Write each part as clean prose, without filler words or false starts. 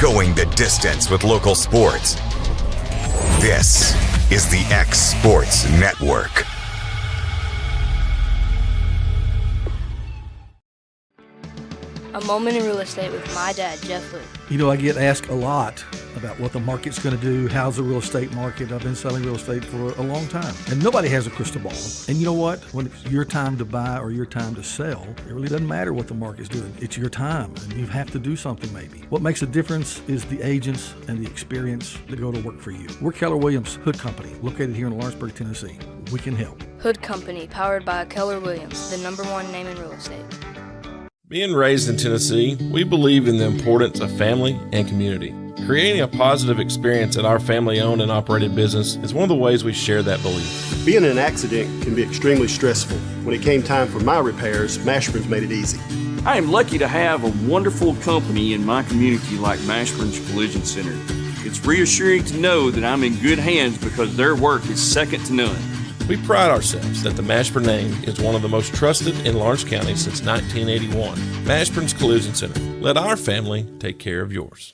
Going the distance with local sports. This is the X Sports Network. A moment in real estate with my dad, Jeff Hood. You know, I get asked a lot about what the market's going to do. How's the real estate market? I've been selling real estate for a long time. And nobody has a crystal ball. And you know what? When it's your time to buy or your time to sell, it really doesn't matter what the market's doing. It's your time, and you have to do something maybe. What makes a difference is the agents and the experience that go to work for you. We're Keller Williams Hood Company, located here in Lawrenceburg, Tennessee. We can help. Hood Company, powered by Keller Williams, the #1 name in real estate. Being raised in Tennessee, we believe in the importance of family and community. Creating a positive experience at our family-owned and operated business is one of the ways we share that belief. Being in an accident can be extremely stressful. When it came time for my repairs, Mashburn's made it easy. I am lucky to have a wonderful company in my community like Mashburn's Collision Center. It's reassuring to know that I'm in good hands because their work is second to none. We pride ourselves that the Mashburn name is one of the most trusted in Lawrence County since 1981. Mashburn's Collision Center. Let our family take care of yours.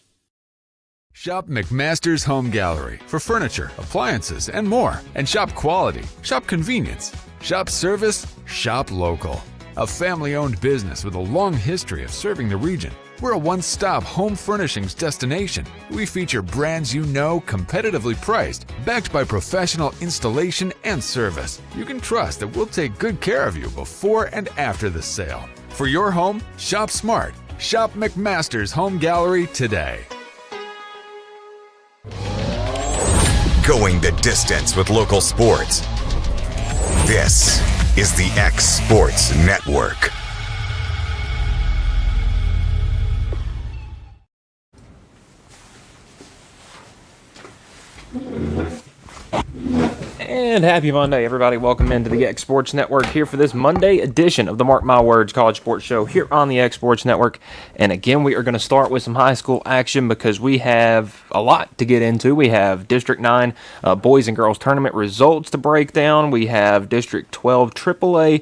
Shop McMaster's Home Gallery for furniture, appliances, and more. And shop quality, shop convenience, shop service, shop local. A family-owned business with a long history of serving the region. We're a one-stop home furnishings destination. We feature brands you know, competitively priced, backed by professional installation and service. You can trust that we'll take good care of you before and after the sale. For your home, shop smart. Shop McMaster's Home Gallery today. Going the distance with local sports. This is the X Sports Network. And happy Monday, everybody. Welcome into the X Sports Network here for this Monday edition of the Mark My Words College Sports Show here on the X Sports Network. And again, we are going to start with some high school action because we have a lot to get into. We have District 9 boys and girls tournament results to break down. We have District 12 AAA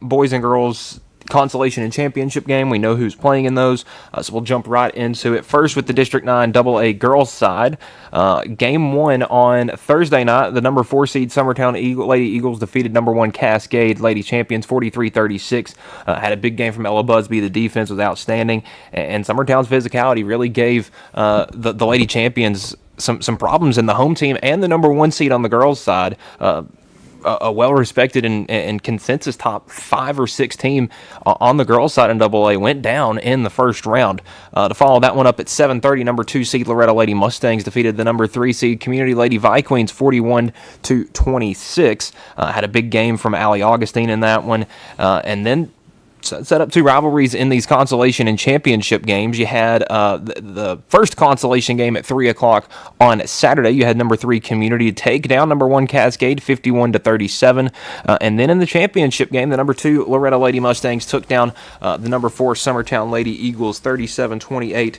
boys and girls consolation and championship game. We know who's playing in those, so we'll jump right into it. First with the District 9 AA girls side. Game 1 on Thursday night, the number 4 seed Summertown Lady Eagles defeated number 1 Cascade Lady Champions 43-36. Had a big game from Ella Busby. The defense was outstanding, and Summertown's physicality really gave the Lady Champions some problems in the home team and the number 1 seed on the girls side. A well-respected and consensus top 5 or 6 team on the girls' side in AA went down in the first round. To follow that one up at 7:30, number 2 seed Loretta Lady Mustangs defeated the number 3 seed Community Lady Viqueens 41-26. Had a big game from Allie Augustine in that one, and then set up 2 rivalries in these consolation and championship games. You had the first consolation game at 3 o'clock on Saturday. You had number 3 Community take down number 1 Cascade 51-37. And then in the championship game, the number 2 Loretta Lady Mustangs took down the number 4 Summertown Lady Eagles 37-28.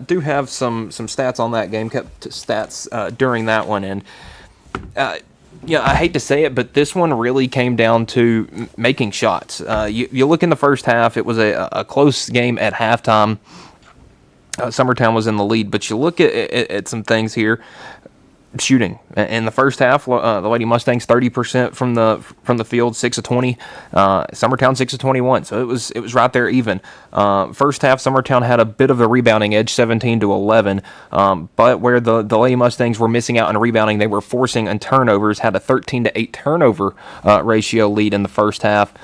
Do have some stats on that game, kept stats during that one. And yeah, I hate to say it, but this one really came down to making shots. You look in the first half, it was a close game at halftime. Summertown was in the lead, but you look at some things here. Shooting in the first half, the Lady Mustangs 30% from the field, 6 of 20. Summertown 6 of 21, so it was right there even. First half, Summertown had a bit of a rebounding edge, 17-11, but where the Lady Mustangs were missing out on rebounding, they were forcing on turnovers. Had a 13-8 turnover ratio lead in the first half.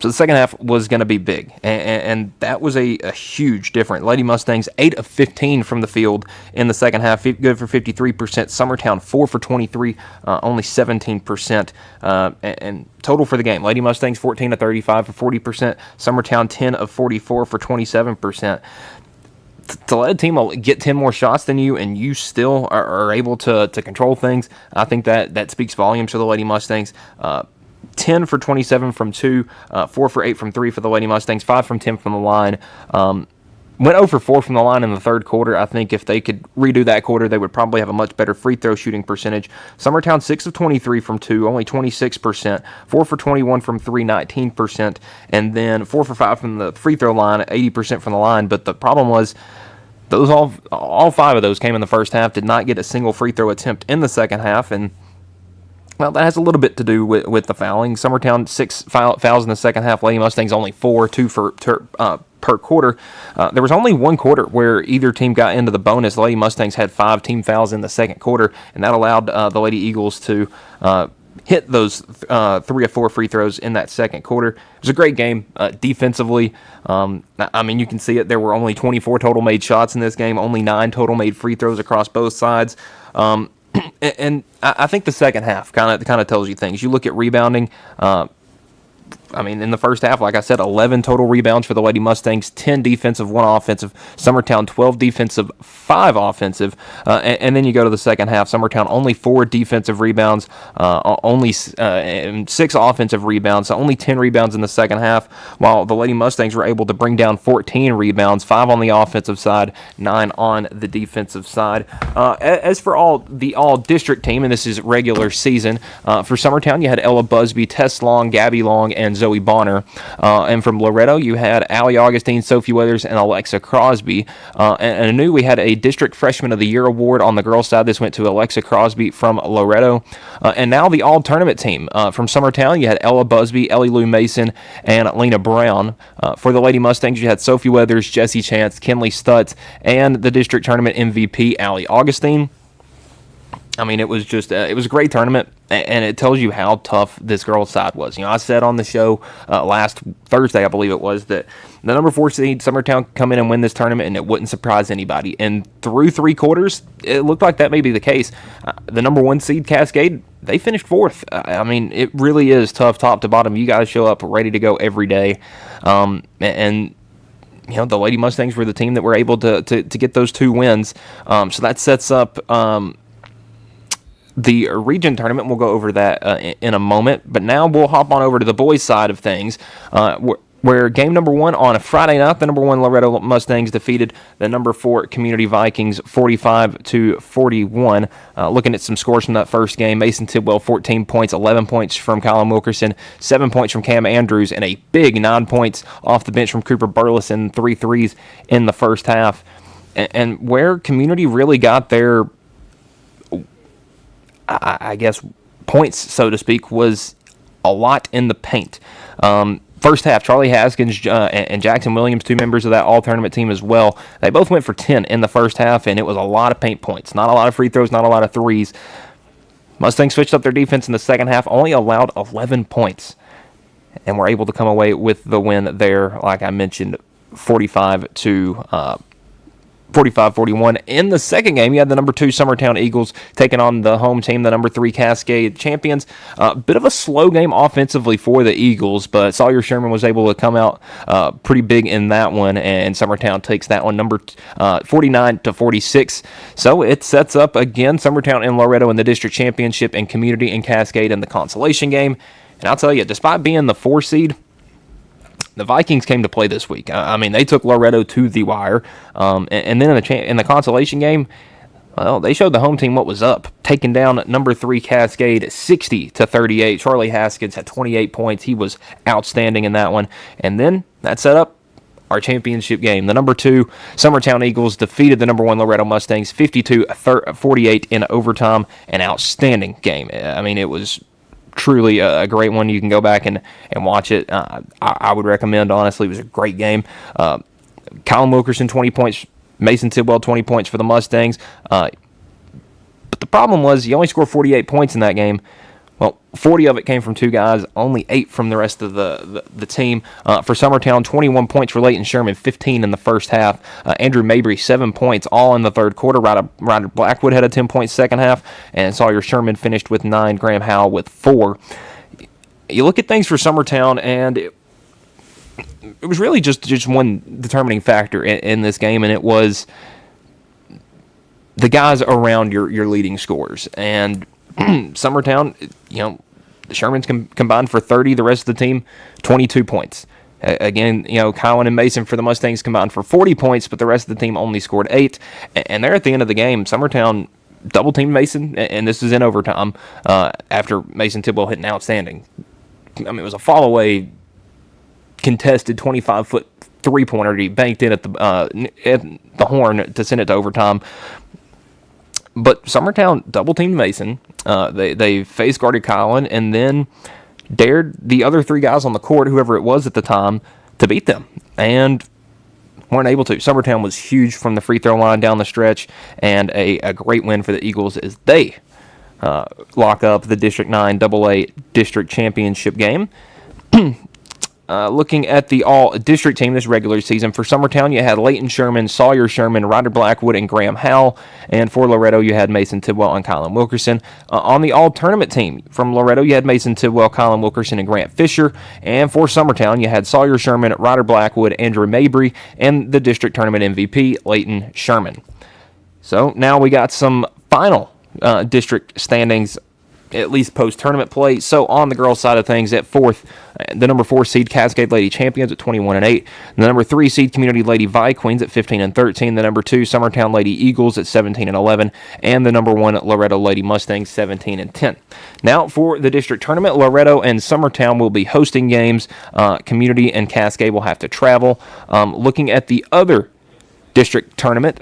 So the second half was going to be big, and that was a huge difference. Lady Mustangs, 8 of 15 from the field in the second half, good for 53%. Summertown, 4 for 23, only 17%. And total for the game, Lady Mustangs, 14 of 35 for 40%. Summertown, 10 of 44 for 27%. To let a team get 10 more shots than you and you still are able to control things, I think that speaks volumes for the Lady Mustangs. 10 for 27 from 2, 4 for 8 from 3 for the Lady Mustangs, 5 from 10 from the line. Went 0 for 4 from the line in the third quarter. I think if they could redo that quarter, they would probably have a much better free throw shooting percentage. Summertown 6 of 23 from 2, only 26%. 4 for 21 from 3, 19%. And then 4 for 5 from the free throw line, 80% from the line. But the problem was those all 5 of those came in the first half. Did not get a single free throw attempt in the second half, and well, that has a little bit to do with the fouling. Summertown 6 fouls in the second half. Lady Mustangs only 4, 2 per quarter. There was only one quarter where either team got into the bonus. The Lady Mustangs had 5 team fouls in the second quarter, and that allowed the Lady Eagles to hit those 3 or 4 free throws in that second quarter. It was a great game defensively. I mean, you can see it. There were only 24 total made shots in this game, only 9 total made free throws across both sides. And I think the second half kind of tells you things. You look at rebounding. I mean, in the first half, like I said, 11 total rebounds for the Lady Mustangs, 10 defensive, 1 offensive. Summertown, 12 defensive, 5 offensive. And then you go to the second half. Summertown, only 4 defensive rebounds, only 6 offensive rebounds, so only 10 rebounds in the second half, while the Lady Mustangs were able to bring down 14 rebounds, 5 on the offensive side, 9 on the defensive side. As for the all-district team, and this is regular season, for Summertown, you had Ella Busby, Tess Long, Gabby Long, and Zoe Bonner. And from Loretto, you had Allie Augustine, Sophie Weathers, and Alexa Crosby. And I knew we had a District Freshman of the Year award on the girls' side. This went to Alexa Crosby from Loretto. And now the all-tournament team. From Summertown, you had Ella Busby, Ellie Lou Mason, and Lena Brown. For the Lady Mustangs, you had Sophie Weathers, Jessie Chance, Kinley Stutz, and the district tournament MVP, Allie Augustine. I mean, it was just it was a great tournament, and it tells you how tough this girls' side was. You know, I said on the show last Thursday, I believe it was, that the number 4 seed Summertown could come in and win this tournament, and it wouldn't surprise anybody. And through 3 quarters, it looked like that may be the case. The number 1 seed Cascade, they finished 4th. I mean, it really is tough top to bottom. You guys show up ready to go every day, and you know, the Lady Mustangs were the team that were able to get those 2 wins. So that sets up the region tournament. We'll go over that in a moment, but now we'll hop on over to the boys' side of things, where game number 1 on a Friday night, the number 1 Loretto Mustangs defeated the number 4 Community Vikings 45-41. Looking at some scores from that first game, Mason Tidwell 14 points, 11 points from Colin Wilkerson, 7 points from Cam Andrews, and a big 9 points off the bench from Cooper Burleson, 3 threes in the first half. And where Community really got their, I guess, points, so to speak, was a lot in the paint. First half, Charlie Haskins and Jackson Williams, 2 members of that all-tournament team as well, they both went for 10 in the first half, and it was a lot of paint points. Not a lot of free throws, not a lot of threes. Mustangs switched up their defense in the second half, only allowed 11 points, and were able to come away with the win there, like I mentioned, 45-41. In the second game, you had the number 2 Summertown Eagles taking on the home team, the number 3 Cascade champions. Bit of a slow game offensively for the Eagles, but Sawyer Sherman was able to come out pretty big in that one, and Summertown takes that one, number 49-46. So it sets up again Summertown and Loretto in the district championship, and Community and Cascade in the consolation game. And I'll tell you, despite being the 4 seed, the Vikings came to play this week. I mean, they took Loretto to the wire, and then in the consolation game, well, they showed the home team what was up, taking down number 3 Cascade 60-38. Charlie Haskins had 28 points. He was outstanding in that one, and then that set up our championship game. The number 2 Summertown Eagles defeated the number 1 Loretto Mustangs 52-48 in overtime. An outstanding game. I mean, it was truly a great one. You can go back and watch it. I would recommend, honestly. It was a great game. Colin Wilkerson, 20 points. Mason Tidwell, 20 points for the Mustangs. But the problem was you only scored 48 points in that game. Well, 40 of it came from 2 guys, only 8 from the rest of the team. For Summertown, 21 points for Leighton Sherman, 15 in the first half. Andrew Mabry, 7 points, all in the third quarter. Ryder Blackwood had a 10-point second half, and Sawyer Sherman finished with 9, Graham Howell with 4. You look at things for Summertown, and it was really just one determining factor in this game, and it was the guys around your leading scorers. And Summertown, you know, the Shermans combined for 30. The rest of the team, 22 points. Again, you know, Cowan and Mason for the Mustangs combined for 40 points, but the rest of the team only scored 8. And there at the end of the game, Summertown double-teamed Mason, and this is in overtime, after Mason Tidwell hit an outstanding. I mean, it was a fall-away, contested 25-foot three-pointer he banked in at the horn to send it to overtime. But Summertown double-teamed Mason. They face-guarded Colin and then dared the other three guys on the court, whoever it was at the time, to beat them. And weren't able to. Summertown was huge from the free throw line down the stretch, and a great win for the Eagles as they lock up the District 9 AA District Championship game. Looking at the all-district team this regular season, for Summertown, you had Leighton Sherman, Sawyer Sherman, Ryder Blackwood, and Graham Howell. And for Loretto, you had Mason Tidwell and Colin Wilkerson. On the all-tournament team, from Loretto, you had Mason Tidwell, Colin Wilkerson, and Grant Fisher. And for Summertown, you had Sawyer Sherman, Ryder Blackwood, Andrew Mabry, and the district tournament MVP, Leighton Sherman. So now we got some final district standings, at least post-tournament play. So on the girls' side of things, at fourth, the number 4 seed Cascade Lady Champions at 21-8, the number 3 seed Community Lady Vi Queens at 15-13, the number 2 Summertown Lady Eagles at 17-11, and the number 1 Loretto Lady Mustangs 17-10. Now for the district tournament, Loretto and Summertown will be hosting games. Community and Cascade will have to travel. Looking at the other district tournament,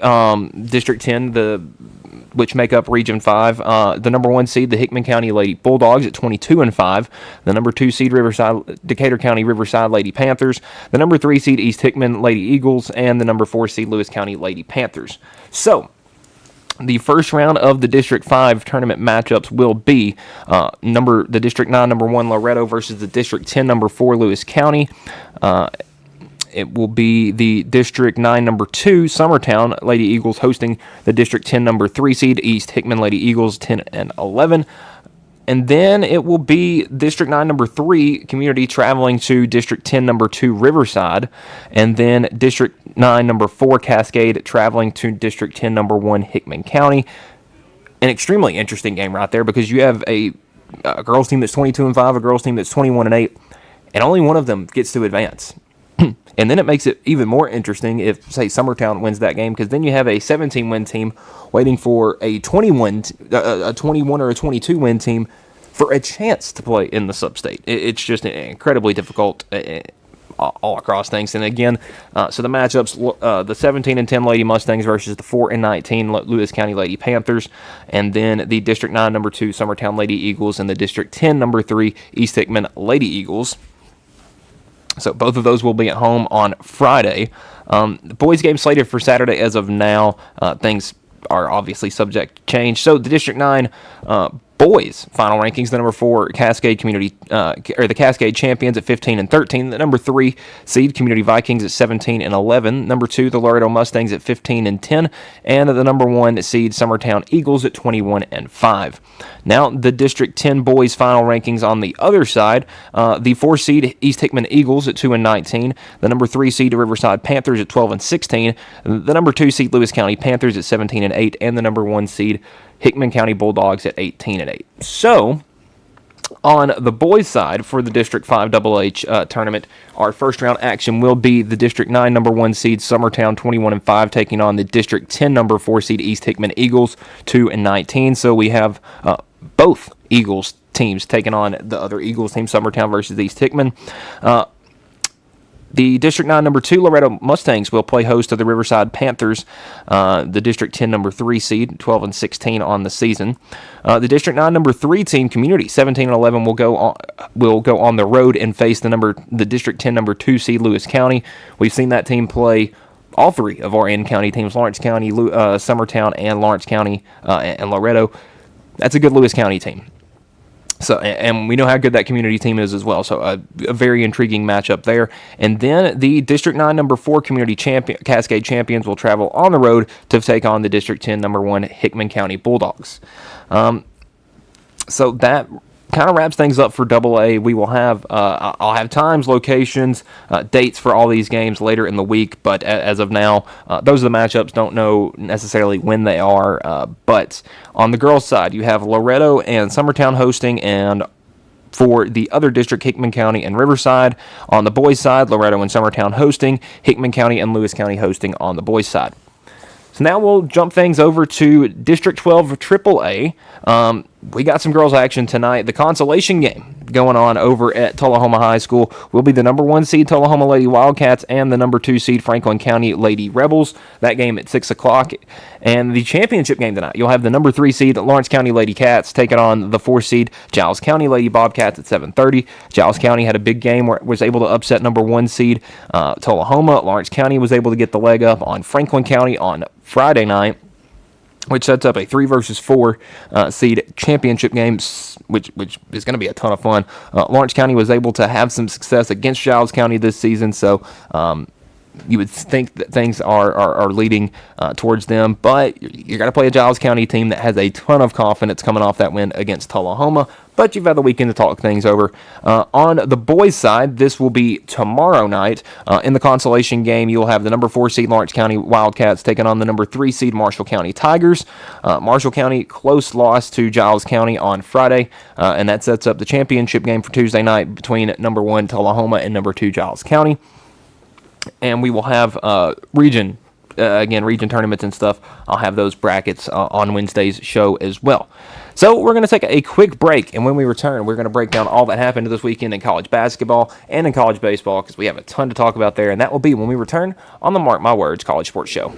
District 10, which make up Region 5. The number 1 seed, the Hickman County Lady Bulldogs at 22-5. The number 2 seed, Decatur County Riverside Lady Panthers. The number 3 seed, East Hickman Lady Eagles. And the number 4 seed, Lewis County Lady Panthers. So, the first round of the District 5 tournament matchups will be the District 9 number 1 Loretto versus the District 10 number 4 Lewis County. It will be the District 9 number 2 Summertown Lady Eagles hosting the District 10 number 3 seed East Hickman Lady Eagles 10-11. And then it will be District 9 number 3 Community traveling to District 10 number 2 Riverside. And then District 9 number 4 Cascade traveling to District 10 number 1 Hickman County. An extremely interesting game right there, because you have a girls team that's 22-5, a girls team that's 21-8, and only one of them gets to advance. And then it makes it even more interesting if, say, Summertown wins that game, because then you have a 17-win team waiting for a 21 or a 22-win team for a chance to play in the sub-state. It's just incredibly difficult all across things. And again, so the matchups, the 17-10 Lady Mustangs versus the 4-19 Lewis County Lady Panthers, and then the District 9 number 2 Summertown Lady Eagles and the District 10 number 3 East Hickman Lady Eagles. So both of those will be at home on Friday. The boys' game slated for Saturday as of now. Things are obviously subject to change. So the District 9 boys final rankings: the number 4 Cascade Community, or the Cascade Champions at 15-13. The number 3 seed Community Vikings at 17-11. Number 2 the Loretto Mustangs at 15-10, and the number 1 seed Summertown Eagles at 21-5. Now the District 10 boys final rankings on the other side: the 4 seed East Hickman Eagles at 2-19. The number 3 seed Riverside Panthers at 12-16. The number 2 seed Lewis County Panthers at 17-8, and the number 1 seed Hickman County Bulldogs at 18-8. So, on the boys' side for the District 5 AA tournament, our first round action will be the District 9 number 1 seed Summertown 21-5 taking on the District 10 number 4 seed East Hickman Eagles 2-19. So we have both Eagles teams taking on the other Eagles team, Summertown versus East Hickman. The District 9 number 2 Loretto Mustangs will play host to the Riverside Panthers, the District 10 number 3 seed, 12-16 on the season. The District 9 number 3 team Community, 17-11, will go on the road and face the District 10 number 2 seed Lewis County. We've seen that team play all 3 of our in-county teams: Lawrence County, Summertown, and Lawrence County and Loretto. That's a good Lewis County team. So, and we know how good that Community team is as well. So, a very intriguing matchup there. And then the District 9 number 4 Community Cascade Champions will travel on the road to take on the District 10 number 1 Hickman County Bulldogs. So that kind of wraps things up for AA. We will have, I'll have times, locations, dates for all these games later in the week, but as of now, those are the matchups. Don't know necessarily when they are, but on the girls' side, you have Loretto and Summertown hosting, and for the other district, Hickman County and Riverside. On the boys' side, Loretto and Summertown hosting, Hickman County and Lewis County hosting on the boys' side. So now we'll jump things over to District 12 AAA. we got some girls action tonight. The consolation game going on over at Tullahoma High School will be the number 1 seed Tullahoma Lady Wildcats and the number 2 seed Franklin County Lady Rebels. That game at 6 o'clock. And the championship game tonight, you'll have the number 3 seed Lawrence County Lady Cats taking on the 4 seed Giles County Lady Bobcats at 7:30. Giles County had a big game where it was able to upset number 1 seed Tullahoma. Lawrence County was able to get the leg up on Franklin County on Friday night, which sets up a 3 versus 4 seed championship game, which is going to be a ton of fun. Lawrence County was able to have some success against Giles County this season, so you would think that things are leading towards them, but you're going to play a Giles County team that has a ton of confidence coming off that win against Tullahoma, but you've had the weekend to talk things over. On the boys' side, this will be tomorrow night. In the consolation game, you'll have the number 4 seed Lawrence County Wildcats taking on the number 3 seed Marshall County Tigers. Marshall County, close loss to Giles County on Friday, and that sets up the championship game for Tuesday night between number 1 Tullahoma and number 2 Giles County. And we will have region tournaments and stuff. I'll have those brackets on Wednesday's show as well. So we're going to take a quick break, and when we return, we're going to break down all that happened this weekend in college basketball and in college baseball, because we have a ton to talk about there, and that will be when we return on the Mark My Words College Sports Show.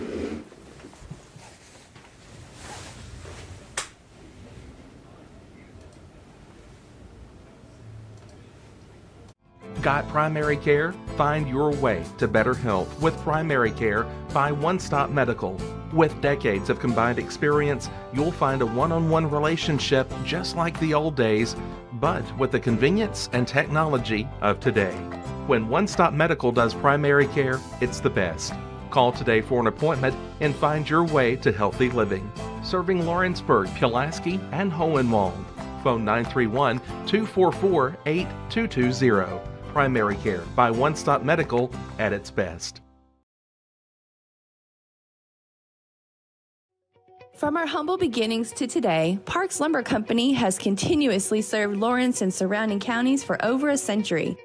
Got primary care? Find your way to better health with primary care by One Stop Medical. With decades of combined experience, you'll find a one-on-one relationship just like the old days, but with the convenience and technology of today. When One Stop Medical does primary care, it's the best. Call today for an appointment and find your way to healthy living. Serving Lawrenceburg, Pulaski, and Hohenwald. Phone 931-244-8220. Primary care by One Stop Medical at its best. From our humble beginnings to today, Parks Lumber Company has continuously served Lawrence and surrounding counties for over a century.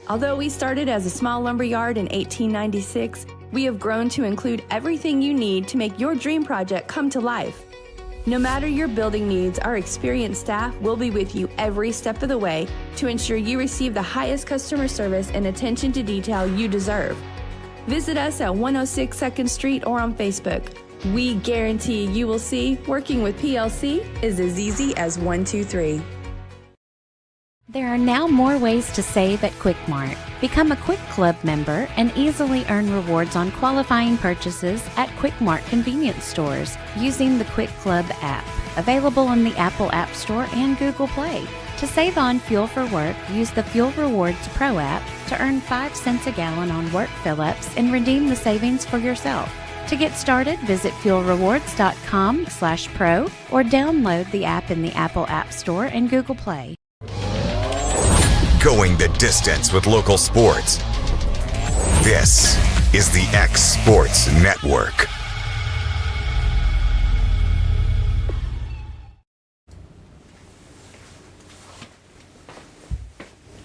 Although we started as a small lumber yard in 1896, we have grown to include everything you need to make your dream project come to life. No matter your building needs, our experienced staff will be with you every step of the way to ensure you receive the highest customer service and attention to detail you deserve. Visit us at 106 2nd Street or on Facebook. We guarantee you will see working with PLC is as easy as 1, 2, 3. There are now more ways to save at Quick Mart. Become a Quick Club member and easily earn rewards on qualifying purchases at Quick Mart convenience stores using the Quick Club app, available in the Apple App Store and Google Play. To save on fuel for work, use the Fuel Rewards Pro app to earn 5 cents a gallon on work fill-ups and redeem the savings for yourself. To get started, visit fuelrewards.com/pro or download the app in the Apple App Store and Google Play. Going the distance with local sports. This is the X Sports Network.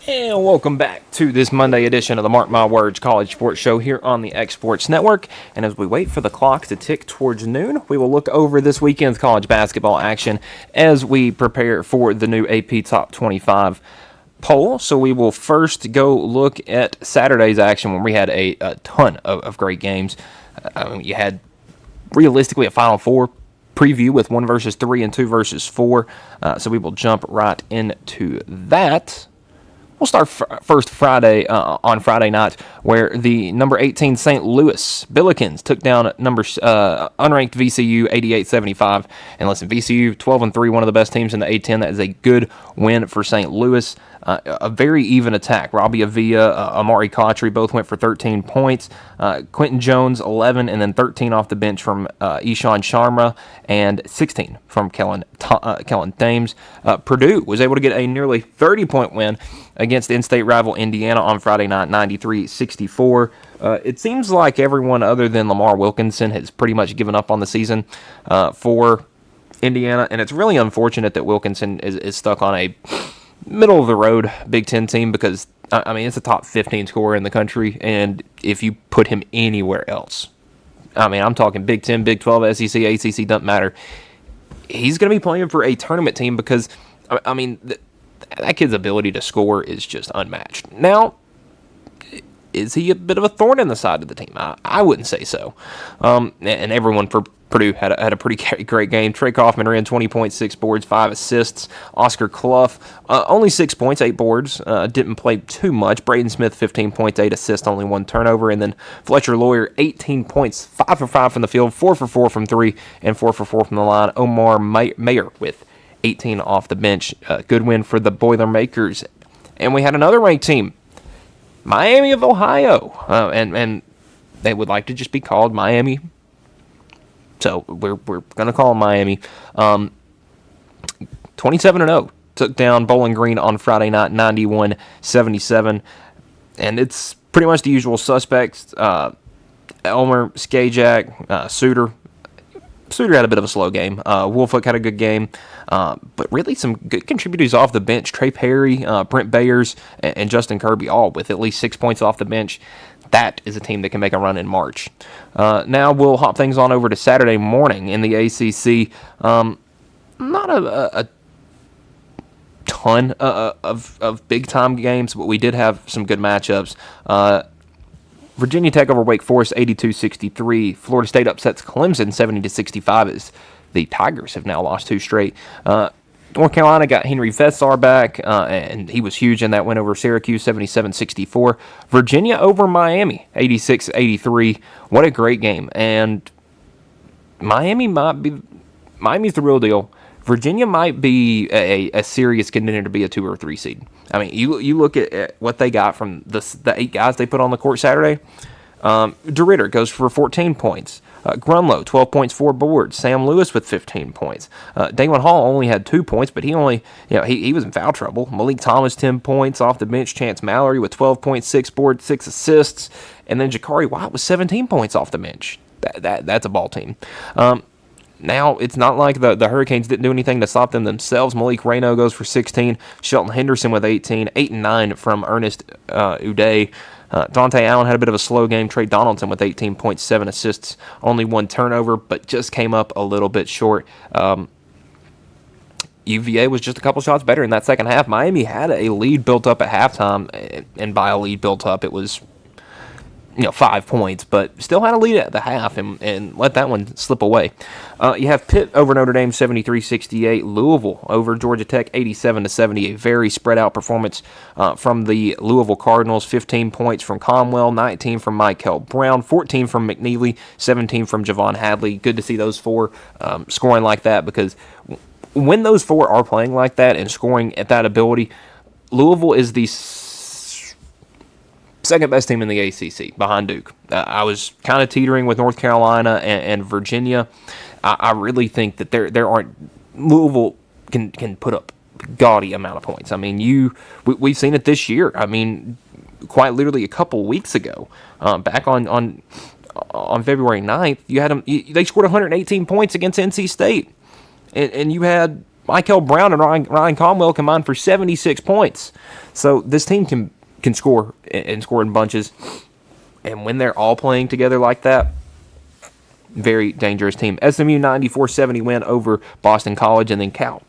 And welcome back to this Monday edition of the Mark My Words College Sports Show here on the X Sports Network. And as we wait for the clock to tick towards noon, we will look over this weekend's college basketball action as we prepare for the new AP Top 25 poll. So we will first go look at Saturday's action when we had a ton of great games. You had realistically a Final Four preview with 1 versus 3 and 2 versus 4. So we will jump right into that. We'll start first Friday on Friday night, where the number 18 St. Louis Billikens took down unranked VCU 88-75. And listen, VCU 12-3, one of the best teams in the A10. That is a good win for St. Louis. A very even attack. Robbie Avila, Amari Cautry both went for 13 points. Quentin Jones 11, and then 13 off the bench from Ishan Sharma, and 16 from Kellen Thames. Purdue was able to get a nearly 30-point win against in-state rival Indiana on Friday night, 93-64. It seems like everyone other than Lamar Wilkinson has pretty much given up on the season for Indiana, and it's really unfortunate that Wilkinson is stuck on a middle-of-the-road Big Ten team, because, I mean, it's a top 15 scorer in the country, and if you put him anywhere else, I mean, I'm talking Big 10, Big 12, SEC, ACC, doesn't matter. he's going to be playing for a tournament team because, I mean, that kid's ability to score is just unmatched. Now, is he a bit of a thorn in the side of the team? I wouldn't say so. And everyone for Purdue had a pretty great game. Trey Kaufman ran 20.6 boards, 5 assists. Oscar Clough, only 6 points, 8 boards. Didn't play too much. Braden Smith, 15 points, 8 assists, only 1 turnover. And then Fletcher Lawyer, 18 points, 5 for 5 from the field, 4 for 4 from 3, and 4 for 4 from the line. Omar Mayer with 18 off the bench. Good win for the Boilermakers. And we had another ranked team, Miami of Ohio. And they would like to just be called Miami. So we're going to call them Miami. 27-0. Took down Bowling Green on Friday night, 91-77. And it's pretty much the usual suspects. Elmer, Skajak, Suter. Suter had a bit of a slow game. Woolfolk had a good game. But really some good contributors off the bench. Trey Perry, Brent Bayers, and Justin Kirby, all with at least 6 points off the bench. That is a team that can make a run in March. Now we'll hop things on over to Saturday morning in the ACC. Not a ton of big-time games, but we did have some good matchups. Virginia Tech over Wake Forest, 82-63. Florida State upsets Clemson, 70-65, as the Tigers have now lost 2 straight. North Carolina got Henry Vessar back, and he was huge in that win over Syracuse, 77-64. Virginia over Miami, 86-83. What a great game. And Miami's the real deal. Virginia might be a serious contender to be a 2 or 3 seed. I mean, you look at what they got from the 8 guys they put on the court Saturday. DeRitter goes for 14 points. Grunlow, 12 points, 4 boards. Sam Lewis with 15 points. Damon Hall only had 2 points, but he was in foul trouble. Malik Thomas, 10 points off the bench. Chance Mallory with 12 points, 6 boards, 6 assists. And then Jakari White with 17 points off the bench. That's a ball team. Now, it's not like the Hurricanes didn't do anything to stop them themselves. Malik Rayno goes for 16. Shelton Henderson with 18. 8 and 9 from Ernest Uday. Dante Allen had a bit of a slow game. Trey Donaldson with 18.7 assists, only 1 turnover, but just came up a little bit short. UVA was just a couple shots better in that second half. Miami had a lead built up at halftime, and by a lead built up, it was 5 points, but still had a lead at the half and let that one slip away. You have Pitt over Notre Dame, 73-68. Louisville over Georgia Tech, 87-70. A very spread out performance from the Louisville Cardinals. 15 points from Conwell, 19 from Michael Brown, 14 from McNeely, 17 from Javon Hadley. Good to see those 4 scoring like that, because when those 4 are playing like that and scoring at that ability, Louisville is the second best team in the ACC behind Duke. I was kind of teetering with North Carolina and Virginia. I really think that there aren't Louisville can put up gaudy amount of points. I mean, we've seen it this year. I mean, quite literally a couple weeks ago, back on February 9th, you had them. They scored 118 points against NC State, and you had Michael Brown and Ryan Conwell combined for 76 points. So this team can score and score in bunches, and when they're all playing together like that, very dangerous team. SMU 94-70 win over Boston College, and then Cal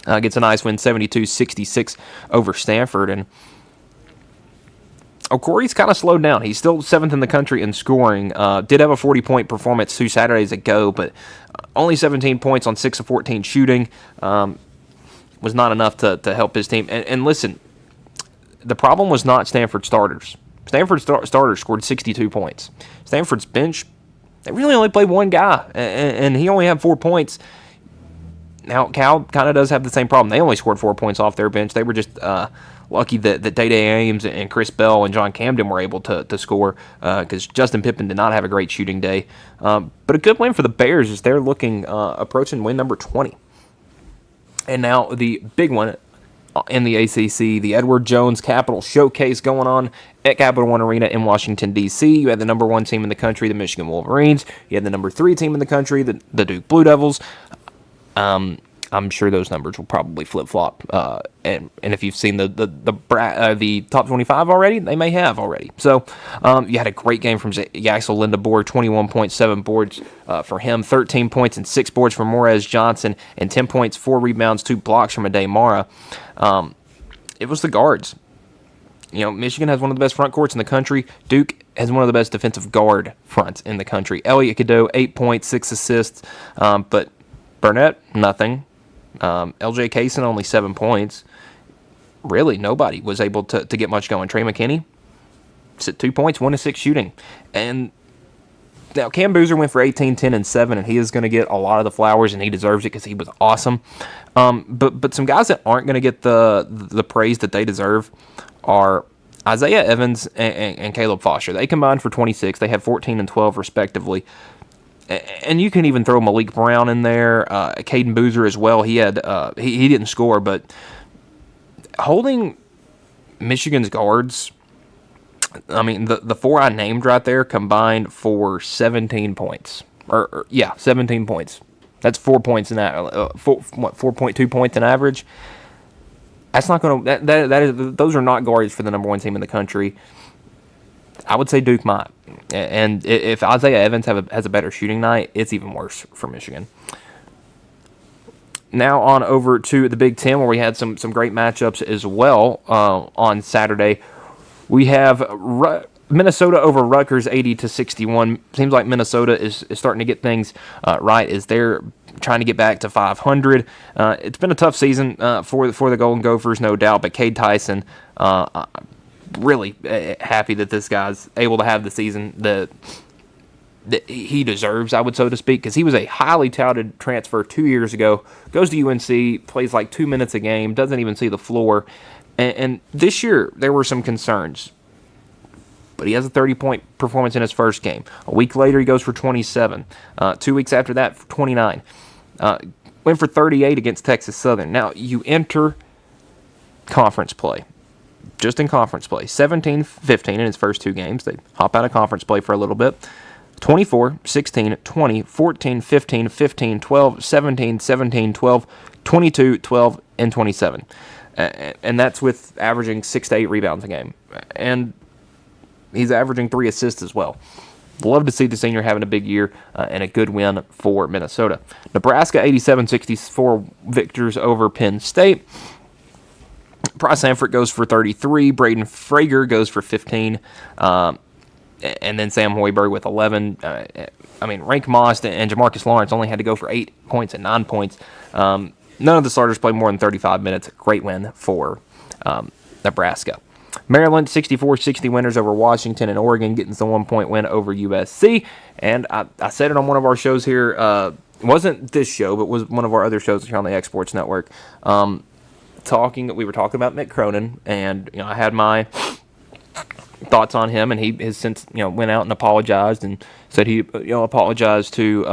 gets a nice win, 72-66 over Stanford. And Corey's kind of slowed down. He's still 7th in the country in scoring. Did have a 40-point performance 2 Saturdays ago, but only 17 points on 6 of 14 shooting was not enough to help his team. And listen, the problem was not Stanford starters. Stanford starters scored 62 points. Stanford's bench, they really only played 1 guy, and he only had 4 points. Now, Cal kind of does have the same problem. They only scored 4 points off their bench. They were just lucky that Day-Day Ames and Chris Bell and John Camden were able to score, because Justin Pippen did not have a great shooting day. But a good win for the Bears as they're looking approaching win number 20. And now the big one in the ACC, the Edward Jones Capital Showcase going on at Capital One Arena in Washington, D.C. You had the number 1 team in the country, the Michigan Wolverines. You had the number 3 team in the country, the Duke Blue Devils. I'm sure those numbers will probably flip flop. And if you've seen the top 25 already, they may have already. So you had a great game from Yaxel Lindeborg, 21.7 boards for him, 13 points and 6 boards for Morez Johnson, and 10 points, 4 rebounds, 2 blocks from Ade Mara. It was the guards. Michigan has one of the best front courts in the country. Duke has one of the best defensive guard fronts in the country. Elliot Cadeau, 8 points, 6 assists, but Burnett, nothing. LJ Kaysen, only 7 points. Really, nobody was able to get much going. Trey McKinney, 2 points, 1 to 6 shooting. And now Cam Boozer went for 18, 10, and 7, and he is going to get a lot of the flowers, and he deserves it because he was awesome. But some guys that aren't going to get the praise that they deserve are Isaiah Evans and Caleb Foster. They combined for 26. They had 14 and 12 respectively. And you can even throw Malik Brown in there, Caden Boozer as well. He had he didn't score, but holding Michigan's guards, I mean, the 4 I named right there combined for 17 points. 17 points. That's 4 points in that. 4.2 points in average. That's not going to. Those are not guards for the number 1 team in the country. I would say Duke might. And if Isaiah Evans has a better shooting night, it's even worse for Michigan. Now on over to the Big Ten, where we had some great matchups as well on Saturday. We have Minnesota over Rutgers, 80-61. Seems like Minnesota is starting to get things right as they're trying to get back to 500. It's been a tough season for the Golden Gophers, no doubt, but Cade Tyson, really happy that this guy's able to have the season that he deserves, I would so to speak, because he was a highly touted transfer 2 years ago, goes to UNC, plays like 2 minutes a game, doesn't even see the floor, and this year there were some concerns. But he has a 30-point performance in his first game. A week later, he goes for 27. 2 weeks after that, for 29. Went for 38 against Texas Southern. Now, you enter conference play. Just in conference play. 17-15 in his first 2 games. They hop out of conference play for a little bit. 24, 16, 20, 14, 15, 15, 12, 17, 17, 12, 22, 12, and 27. And that's with averaging 6 to 8 rebounds a game. And he's averaging 3 assists as well. Love to see the senior having a big year and a good win for Minnesota. Nebraska 87-64 victors over Penn State. Bryce Sanford goes for 33. Braden Frager goes for 15. And then Sam Hoiberg with 11. Rank Moss and Jamarcus Lawrence only had to go for 8 points and 9 points. None of the starters played more than 35 minutes. Great win for Nebraska. Maryland, 64-60 winners over Washington, and Oregon getting the 1-point win over USC. And I said it on one of our shows here. It wasn't this show, but was one of our other shows here on the Exports Network. We were talking about Mick Cronin, and I had my thoughts on him, and he has since went out and apologized and said he apologized to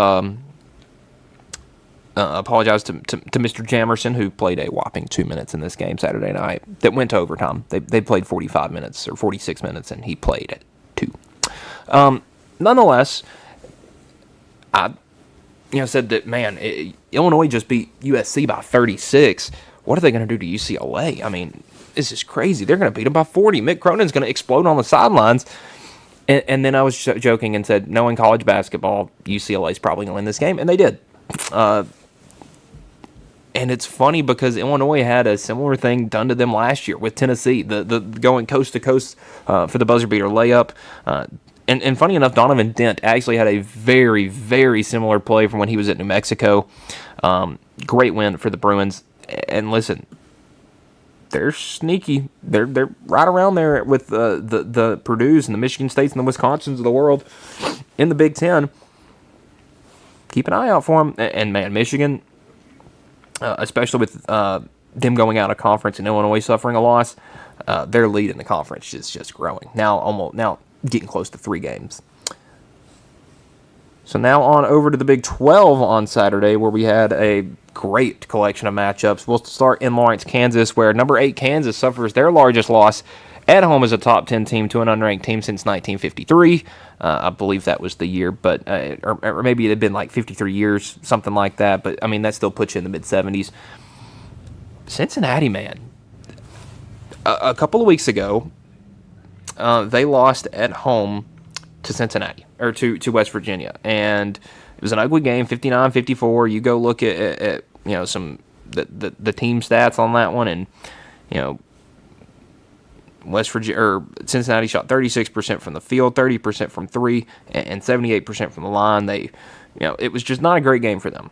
Mr. Jamerson, who played a whopping 2 minutes in this game Saturday night that went to overtime. They played 45 minutes or 46 minutes, and he played at 2. Nonetheless, I said that, man, Illinois just beat USC by 36. What are they going to do to UCLA? I mean, this is crazy. They're going to beat them by 40. Mick Cronin's going to explode on the sidelines. And then I was joking and said, knowing college basketball, UCLA's probably going to win this game, and they did. And it's funny because Illinois had a similar thing done to them last year with Tennessee, the going coast to coast for the buzzer beater layup. And funny enough, Donovan Dent actually had a very, very similar play from when he was at New Mexico. Great win for the Bruins. And listen, they're sneaky. They're right around there with the Purdue's and the Michigan States and the Wisconsins of the world in the Big Ten. Keep an eye out for them. And man, Michigan, especially with them going out of conference and Illinois suffering a loss, their lead in the conference is just growing. Now getting close to 3 games. So now on over to the Big 12 on Saturday, where we had a great collection of matchups. We'll start in Lawrence, Kansas, where number 8 Kansas suffers their largest loss at home as a top 10 team to an unranked team since 1953. I believe that was the year, but or maybe it had been like 53 years, something like that. But I mean, that still puts you in the mid 70s. Cincinnati, man, a couple of weeks ago, they lost at home to Cincinnati, or to West Virginia, and it was an ugly game, 59-54. You go look at some the team stats on that one, and West Virginia or Cincinnati shot 36% from the field, 30% from three, and 78% from the line. It was just not a great game for them.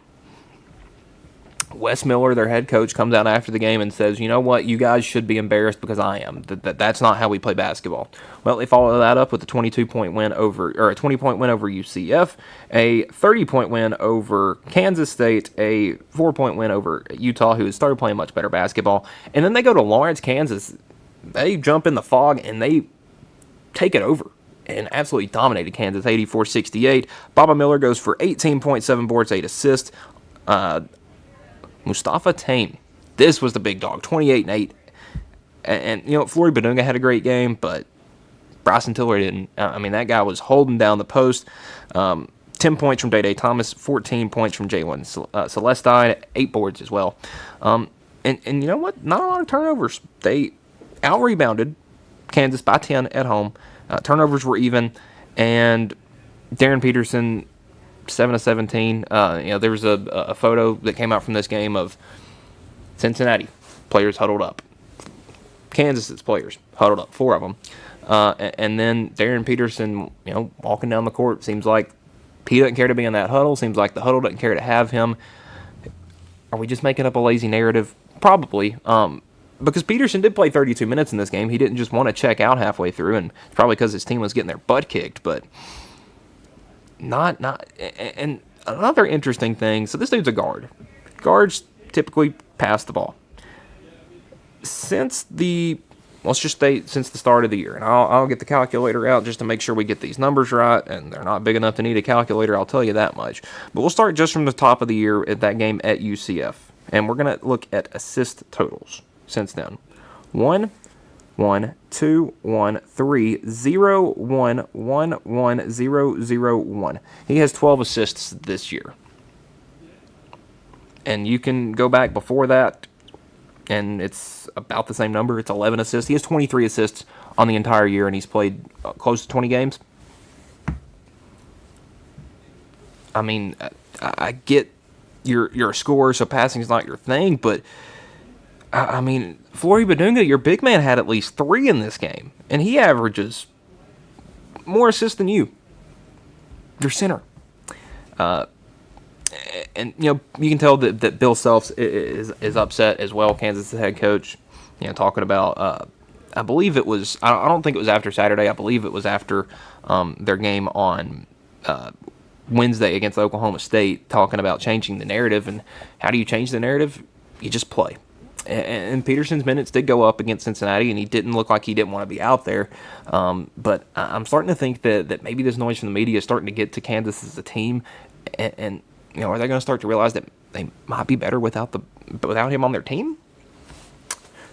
Wes Miller, their head coach, comes out after the game and says, "You know what? You guys should be embarrassed because I am. That's not how we play basketball." Well, they follow that up with a 20-point win over UCF, a 30-point win over Kansas State, a 4-point win over Utah, who has started playing much better basketball, and then they go to Lawrence, Kansas. They jump in the fog and they take it over and absolutely dominated Kansas, 84-68. Baba Miller goes for 18.7 boards, 8 assists. Mustafa Tain, this was the big dog, 28-8. And Flory Badunga had a great game, but Bryson Tiller didn't. That guy was holding down the post. 10 points from Day Thomas, 14 points from Jalen Celestine, 8 boards as well. And you know what? Not a lot of turnovers. They out-rebounded Kansas by 10 at home. Turnovers were even, and Darren Peterson, 7-17. There was a photo that came out from this game of Cincinnati players huddled up, Kansas's players huddled up, 4 of them, and then Darren Peterson, walking down the court. Seems like he doesn't care to be in that huddle. Seems like the huddle doesn't care to have him. Are we just making up a lazy narrative? Probably. Because Peterson did play 32 minutes in this game. He didn't just want to check out halfway through, and it's probably because his team was getting their butt kicked, but and another interesting thing, so this dude's a guard. Guards typically pass the ball. Since the start of the year, and I'll get the calculator out just to make sure we get these numbers right, and they're not big enough to need a calculator, I'll tell you that much. But we'll start just from the top of the year at that game at UCF, and we're going to look at assist totals since then. 1, 1, 2, 1, 3, 0, 1, 1, 1, 0, 0, 1. He has 12 assists this year. And you can go back before that, and it's about the same number. It's 11 assists. He has 23 assists on the entire year, and he's played close to 20 games. I get you're a scorer, so passing is not your thing, but Flory Badunga, your big man, had at least 3 in this game, and he averages more assists than you. Your center. And you can tell that Bill Selfs is upset as well. Kansas' head coach, talking about. I believe it was. I don't think it was after Saturday. I believe it was after their game on Wednesday against Oklahoma State, talking about changing the narrative. And how do you change the narrative? You just play. And Peterson's minutes did go up against Cincinnati, and he didn't look like he didn't want to be out there. But I'm starting to think that maybe this noise from the media is starting to get to Kansas as a team, and are they going to start to realize that they might be better without him on their team?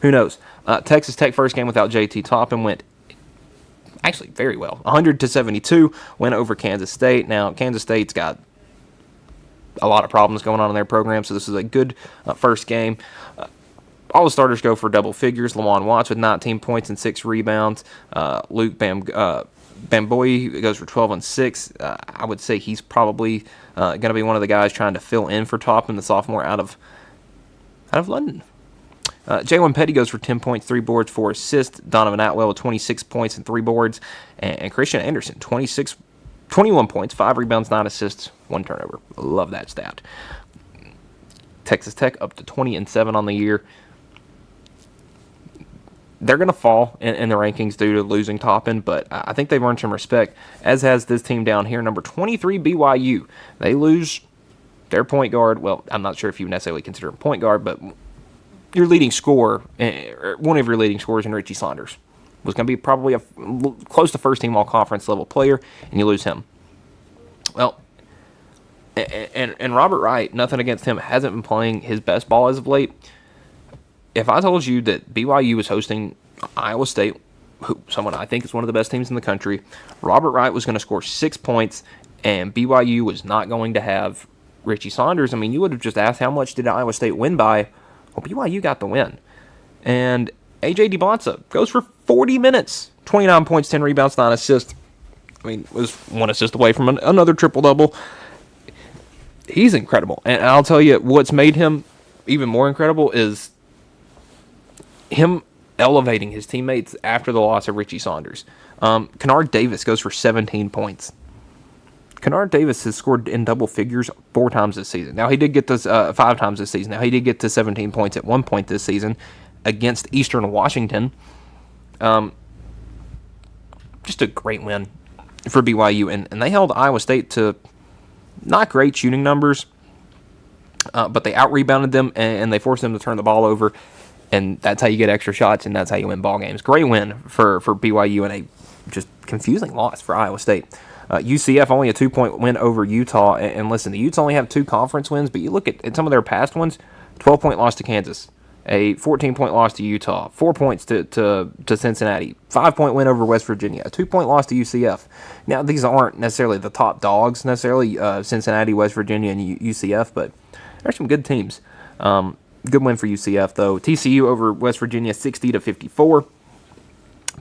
Who knows? Texas Tech first game without JT Toppin went actually very well. 100-72 win over Kansas State. Now Kansas State's got a lot of problems going on in their program, so this is a good first game. All the starters go for double figures. Lawan Watts with 19 points and 6 rebounds. Luke Bamboy goes for 12 and 6. I would say he's probably going to be one of the guys trying to fill in for Toppin, the sophomore out of London. Jalen Petty goes for 10 points, 3 boards, 4 assists. Donovan Atwell with 26 points and 3 boards. And Christian Anderson, 21 points, 5 rebounds, 9 assists, 1 turnover. Love that stat. Texas Tech up to 20-7 on the year. They're going to fall in the rankings due to losing Toppin, but I think they've earned some respect, as has this team down here. Number 23, BYU. They lose their point guard. Well, I'm not sure if you necessarily consider him point guard, but your leading scorer, one of your leading scorers in Richie Saunders, was going to be probably a close to first-team all-conference level player, and you lose him. Well, and Robert Wright, nothing against him, hasn't been playing his best ball as of late. If I told you that BYU was hosting Iowa State someone I think is one of the best teams in the country. Robert Wright was going to score 6 points, and BYU was not going to have Richie Saunders. I mean, you would have just asked how much did Iowa State win by. Well, BYU got the win. And A.J. DeBonsa goes for 40 minutes, 29 points, 10 rebounds, 9 assists. I mean, was 1 assist away from another triple-double. He's incredible. And I'll tell you, what's made him even more incredible is him elevating his teammates after the loss of Richie Saunders. Kennard Davis goes for 17 points. Kennard Davis has scored in double figures 4 times this season. Now, he did get this 5 times this season. Now, he did get to 17 points at one point this season against Eastern Washington. Just a great win for BYU. And they held Iowa State to not great shooting numbers, but they out-rebounded them, and they forced them to turn the ball over. And that's how you get extra shots, and that's how you win ball games. Great win for BYU, and a just confusing loss for Iowa State. UCF only a 2-point win over Utah. And listen, the Utes only have 2 conference wins, but you look at some of their past ones, 12-point loss to Kansas, a 14-point loss to Utah, 4 points to Cincinnati, 5-point win over West Virginia, a 2-point loss to UCF. Now, these aren't necessarily the top dogs, necessarily, Cincinnati, West Virginia, and UCF, but there's some good teams. Good win for UCF, though. TCU over West Virginia, 60-54.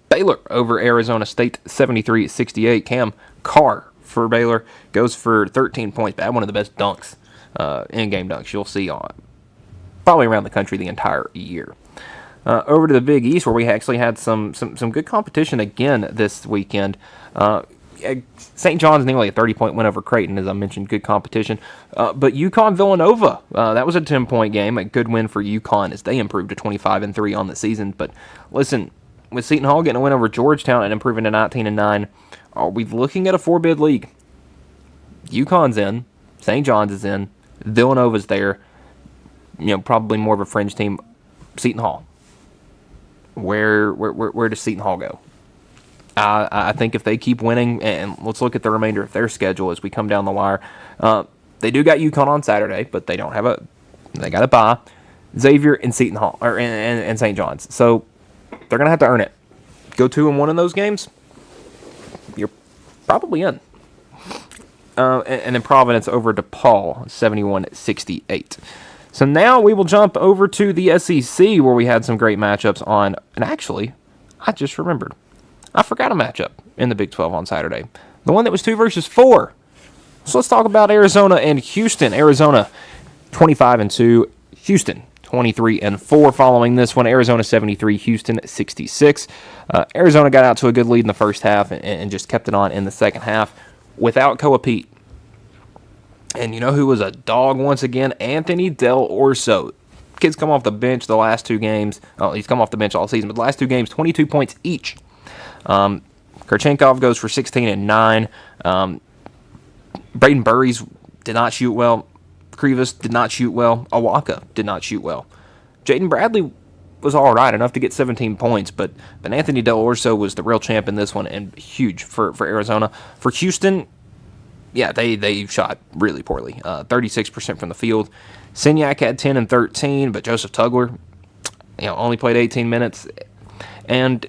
Baylor over Arizona State, 73-68. Cam Carr for Baylor goes for 13 points. But had one of the best dunks, in-game dunks you'll see on probably around the country the entire year. Over to the Big East, where we actually had some good competition again this weekend. St. John's nearly a 30-point win over Creighton, as I mentioned, good competition. But UConn-Villanova, that was a 10-point game, a good win for UConn as they improved to 25-3 on the season. But listen, with Seton Hall getting a win over Georgetown and improving to 19-9, are we looking at a 4-bid league? UConn's in, St. John's is in, Villanova's there. Probably more of a fringe team. Seton Hall. Where does Seton Hall go? I think if they keep winning, and let's look at the remainder of their schedule as we come down the wire. They do got UConn on Saturday, but they don't have they got a bye. Xavier and Seton Hall, and St. John's. So they're gonna have to earn it. Go 2-1 in those games, you're probably in. And then Providence over DePaul, 71-68. So now we will jump over to the SEC, where we had some great matchups on. And actually, I just remembered, I forgot a matchup in the Big 12 on Saturday. The one that was 2 versus 4. So let's talk about Arizona and Houston. Arizona 25-2, Houston 23-4 following this one. Arizona 73, Houston 66. Arizona got out to a good lead in the first half and just kept it on in the second half without Koa Pete. And you know who was a dog once again? Anthony Del Orso. Kids come off the bench the last 2 games. Oh, he's come off the bench all season, but the last 2 games, 22 points each. Kurchenkov goes for 16 and 9. Braden Burries did not shoot well. Krivas did not shoot well. Awaka did not shoot well. Jaden Bradley was all right, enough to get 17 points, but Anthony Del Orso was the real champ in this one, and huge for Arizona. For Houston, yeah, they shot really poorly. 36% from the field. Signac had 10 and 13, but Joseph Tugler, only played 18 minutes. And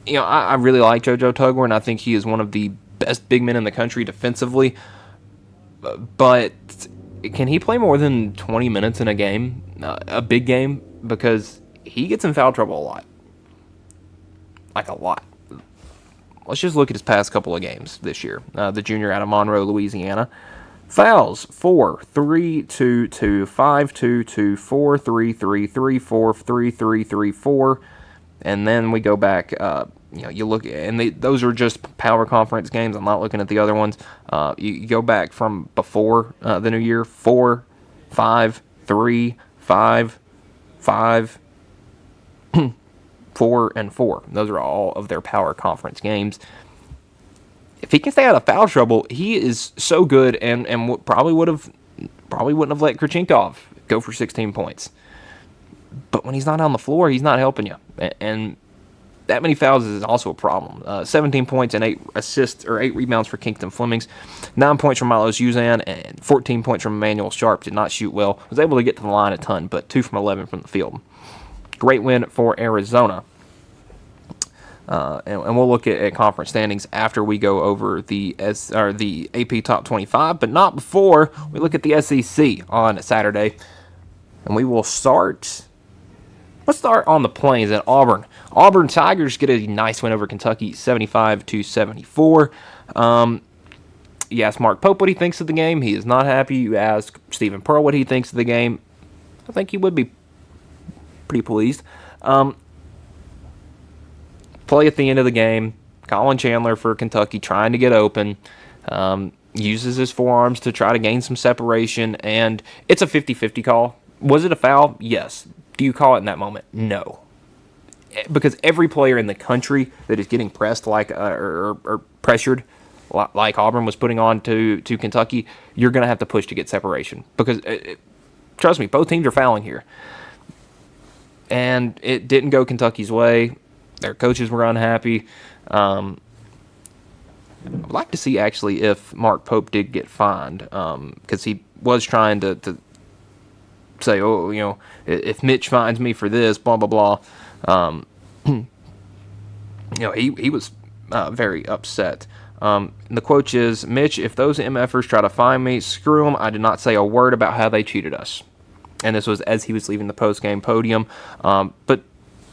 I really like JoJo Tugler, and I think he is one of the best big men in the country defensively. But can he play more than 20 minutes in a game, a big game? Because he gets in foul trouble a lot. Like a lot. Let's just look at his past couple of games this year. The junior out of Monroe, Louisiana. Fouls, 4, 3, 2, 2, 5, 2, 2, 4, 3, 3, 3, 4, 3, 3, 3, 4. And then we go back, you look, and those are just power conference games. I'm not looking at the other ones. You go back from before the new year, 4, 5, 3, 5, 5, 4, and 4. Those are all of their power conference games. If he can stay out of foul trouble, he is so good, and probably wouldn't have let Kurchenkov go for 16 points. But when he's not on the floor, he's not helping you. And that many fouls is also a problem. 17 points and 8 assists or 8 rebounds for Kingston Flemings. 9 points from Milos Uzan and 14 points from Emmanuel Sharp. Did not shoot well. Was able to get to the line a ton, but 2 from 11 from the field. Great win for Arizona. and we'll look at conference standings after we go over the AP Top 25, but not before we look at the SEC on Saturday. And we will start. Let's start on the Plains at Auburn. Auburn Tigers get a nice win over Kentucky, 75-74. You ask Mark Pope what he thinks of the game. He is not happy. You ask Stephen Pearl what he thinks of the game. I think he would be pretty pleased. Play at the end of the game. Colin Chandler for Kentucky trying to get open. Uses his forearms to try to gain some separation, and it's a 50-50 call. Was it a foul? Yes. Do you call it in that moment? No. Because every player in the country that is getting pressed or pressured like Auburn was putting on to Kentucky, you're going to have to push to get separation. Because, trust me, both teams are fouling here. And it didn't go Kentucky's way. Their coaches were unhappy. I'd like to see, actually, if Mark Pope did get fined. Because he was trying to say, if Mitch fines me for this, blah, blah, blah. He was very upset. The quote is, Mitch, if those MFers try to fine me, screw them. I did not say a word about how they cheated us. And this was as he was leaving the post-game podium. But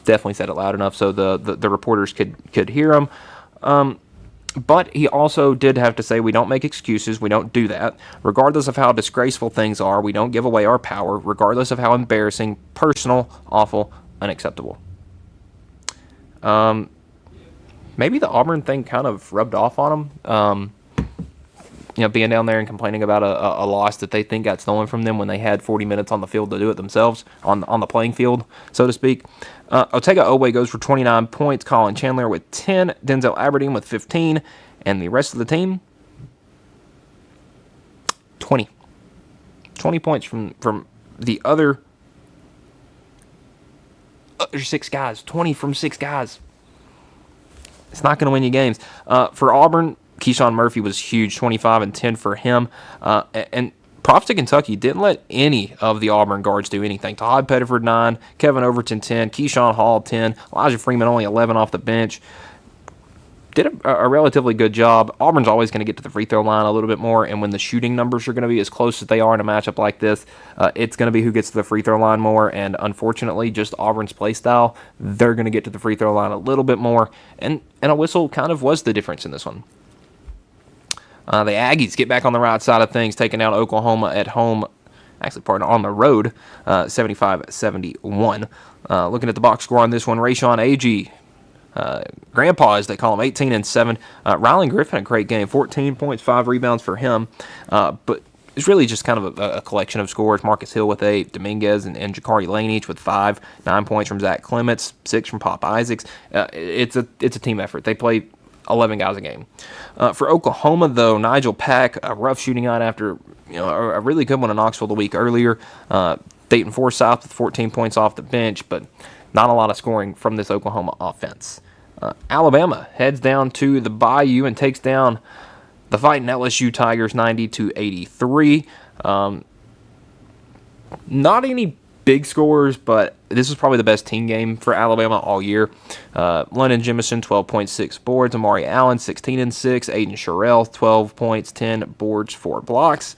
definitely said it loud enough so the reporters could hear him. But he also did have to say, we don't make excuses. We don't do that. Regardless of how disgraceful things are, we don't give away our power. Regardless of how embarrassing, personal, awful, unacceptable. Maybe the Auburn thing kind of rubbed off on him. Being down there and complaining about a loss that they think got stolen from them when they had 40 minutes on the field to do it themselves, on the playing field, so to speak. Otega Owe goes for 29 points, Colin Chandler with 10, Denzel Aberdeen with 15, and the rest of the team, 20. 20 points from the other 6 guys. 20 from 6 guys. It's not going to win you games. For Auburn, Keyshawn Murphy was huge, 25 and 10 for him. And props to Kentucky, didn't let any of the Auburn guards do anything. Todd Pettiford, 9, Kevin Overton, 10, Keyshawn Hall, 10, Elijah Freeman, only 11 off the bench. Did a relatively good job. Auburn's always going to get to the free throw line a little bit more, and when the shooting numbers are going to be as close as they are in a matchup like this, it's going to be who gets to the free throw line more, and unfortunately, just Auburn's play style, they're going to get to the free throw line a little bit more, and a whistle kind of was the difference in this one. The Aggies get back on the right side of things, taking down Oklahoma at home, on the road, 75-71. Looking at the box score on this one, Rayshawn Agee, Grandpa, as they call him, 18 and 7. Rylan Griffin, a great game, 14 points, 5 rebounds for him. But it's really just kind of a collection of scores. Marcus Hill with 8, Dominguez and Jakari Lane each with 5, 9 points from Zach Clements, 6 from Pop Isaacs. It's a team effort. They play 11 guys a game. For Oklahoma, though, Nigel Pack, a rough shooting night after a really good one in Knoxville the week earlier. Dayton Forsyth with 14 points off the bench, but not a lot of scoring from this Oklahoma offense. Alabama heads down to the Bayou and takes down the fighting LSU Tigers 90-83. Not any big scores, but this is probably the best team game for Alabama all year. London Jemison, 12.6 boards. Amari Allen, 16 and 6. Aiden Sherrill, 12 points, 10 boards, 4 blocks.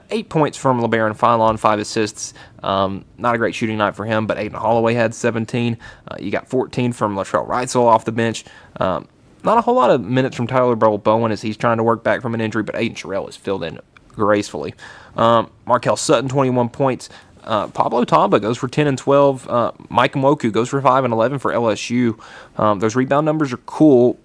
8 points from LeBaron Philon, 5 assists. Not a great shooting night for him, but Aiden Holloway had 17. You got 14 from Latrell Reitzel off the bench. Not a whole lot of minutes from Tyler Bowen as he's trying to work back from an injury, but Aiden Sherrill is filled in gracefully. Markel Sutton, 21 points. Pablo Tamba goes for 10 and 12. Mike Mwoku goes for 5 and 11 for LSU. Those rebound numbers are cool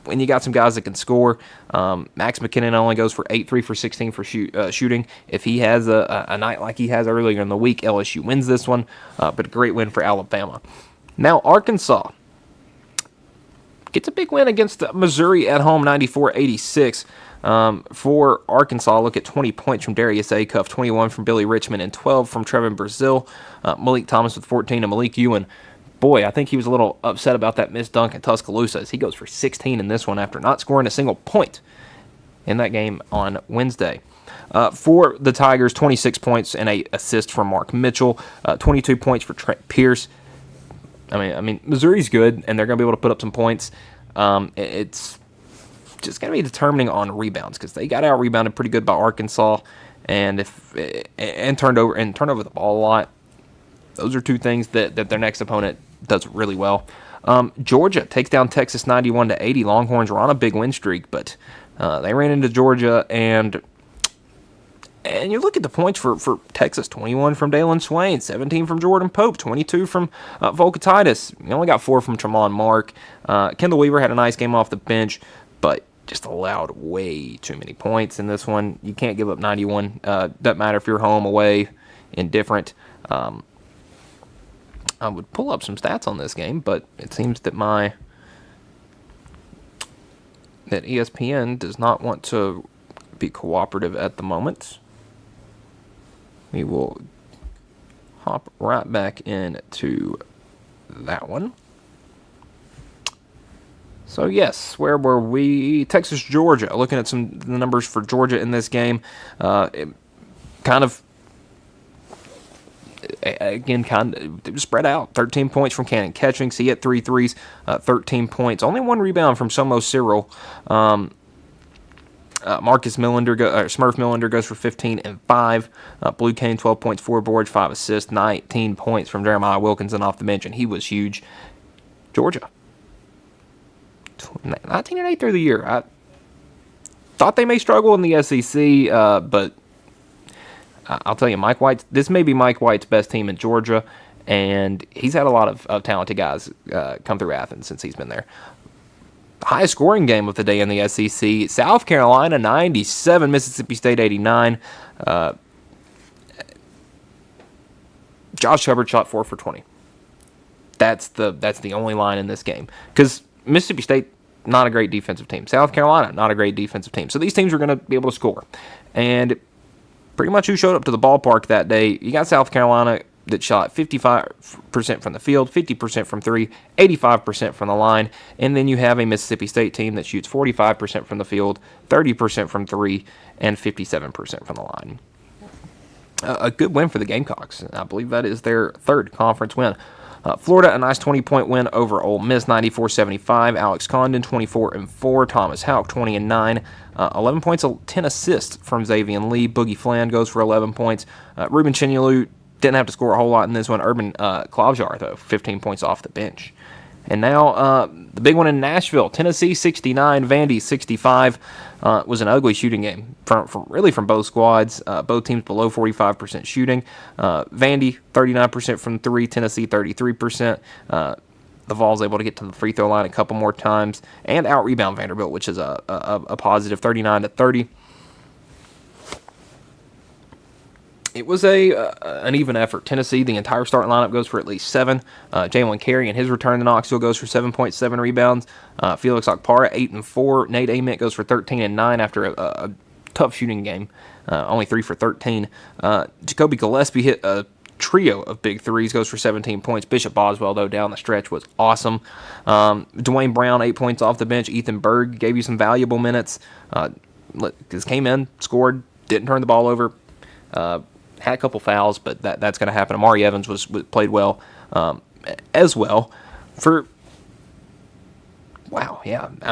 when you got some guys that can score. Max McKinnon only goes for 8, 3 for 16 for shooting. If he has a night like he has earlier in the week, LSU wins this one. But a great win for Alabama. Now Arkansas gets a big win against Missouri at home, 94-86. For Arkansas, look at 20 points from Darius Acuff, 21 from Billy Richmond, and 12 from Trevin Brazil. Malik Thomas with 14, and Malik Ewan. Boy, I think he was a little upset about that missed dunk at Tuscaloosa as he goes for 16 in this one after not scoring a single point in that game on Wednesday. For the Tigers, 26 points and 8 assists from Mark Mitchell, 22 points for Trent Pierce. I mean, Missouri's good, and they're going to be able to put up some points. It's just going to be determining on rebounds because they got out rebounded pretty good by Arkansas, and turned over the ball a lot. Those are two things that their next opponent does really well. Georgia takes down Texas 91-80. Longhorns were on a big win streak, but they ran into Georgia, and you look at the points for Texas: 21 from Dalen Swain, 17 from Jordan Pope, 22 from Volkatitis. You only got 4 from Tremont Mark. Kendall Weaver had a nice game off the bench, but just allowed way too many points in this one. You can't give up 91. Doesn't matter if you're home, away, indifferent. I would pull up some stats on this game, but it seems that that ESPN does not want to be cooperative at the moment. We will hop right back into that one. So yes, where were we? Texas, Georgia. Looking at the numbers for Georgia in this game, it was spread out. 13 points from Cannon Ketchings. He hit 3 threes, 13 points. Only 1 rebound from Somo Cyril. Marcus Smurf Millender goes for 15 and 5. Blue Cane, 12 points, 4 boards, 5 assists, 19 points from Jeremiah Wilkinson off the bench, and he was huge. Georgia, 19-8 through the year. I thought they may struggle in the SEC, but I'll tell you, this may be Mike White's best team in Georgia, and he's had a lot of talented guys come through Athens since he's been there. Highest scoring game of the day in the SEC: South Carolina 97, Mississippi State 89. Josh Hubbard shot 4 for 20. That's the only line in this game, because Mississippi State, not a great defensive team. South Carolina, not a great defensive team. So these teams are going to be able to score. And pretty much who showed up to the ballpark that day, you got South Carolina that shot 55% from the field, 50% from 3, 85% from the line. And then you have a Mississippi State team that shoots 45% from the field, 30% from 3, and 57% from the line. A good win for the Gamecocks. I believe that is their 3rd conference win. Florida, a nice 20-point win over Ole Miss, 94-75. Alex Condon, 24 and 4. Thomas Houck, 20 and 9. 11 points, 10 assists from Xavier Lee. Boogie Flan goes for 11 points. Ruben Chinyelu didn't have to score a whole lot in this one. Urban Klavjar, though, 15 points off the bench. And now the big one in Nashville, Tennessee 69, Vandy 65. Was an ugly shooting game from both squads. Both teams below 45% shooting. Vandy 39% from 3, Tennessee 33%. The Vols able to get to the free throw line a couple more times and out rebound Vanderbilt, which is a positive, 39-30. It was an even effort. Tennessee, the entire starting lineup goes for at least 7. Jalen Carey in his return to Knoxville goes for 7.7 rebounds. Felix Okpara, 8 and 4. Nate Ament goes for 13 and 9 after a tough shooting game. Only 3 for 13. Jacoby Gillespie hit a trio of big threes, goes for 17 points. Bishop Boswell, though, down the stretch was awesome. Dwayne Brown, 8 points off the bench. Ethan Berg gave you some valuable minutes. Came in, scored, didn't turn the ball over. Had a couple fouls, but that's going to happen. Amari Evans was played well as well. I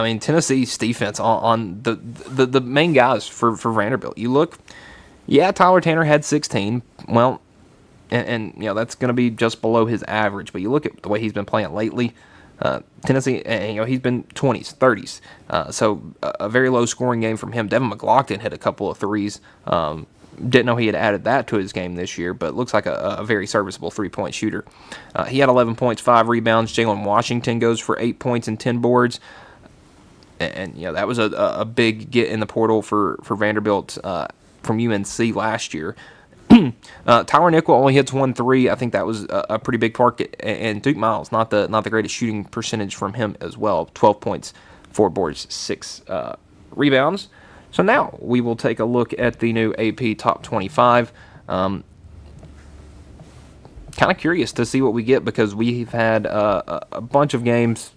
mean, Tennessee's defense on the main guys for Vanderbilt. You look, Tyler Tanner had 16. Well, and that's going to be just below his average. But you look at the way he's been playing lately. Tennessee, he's been 20s, 30s. So a very low scoring game from him. Devin McLaughlin hit a couple of threes. Didn't know he had added that to his game this year, but looks like a very serviceable 3-point shooter. He had 11 points, 5 rebounds. Jalen Washington goes for 8 points and 10 boards. And that was a big get in the portal for Vanderbilt from UNC last year. Tyler Nickel only hits 1 3. I think that was a pretty big part. And Duke Miles, not the greatest shooting percentage from him as well. 12 points, 4 boards, 6 rebounds. So now we will take a look at the new AP Top 25. Kind of curious to see what we get because we've had a bunch of games,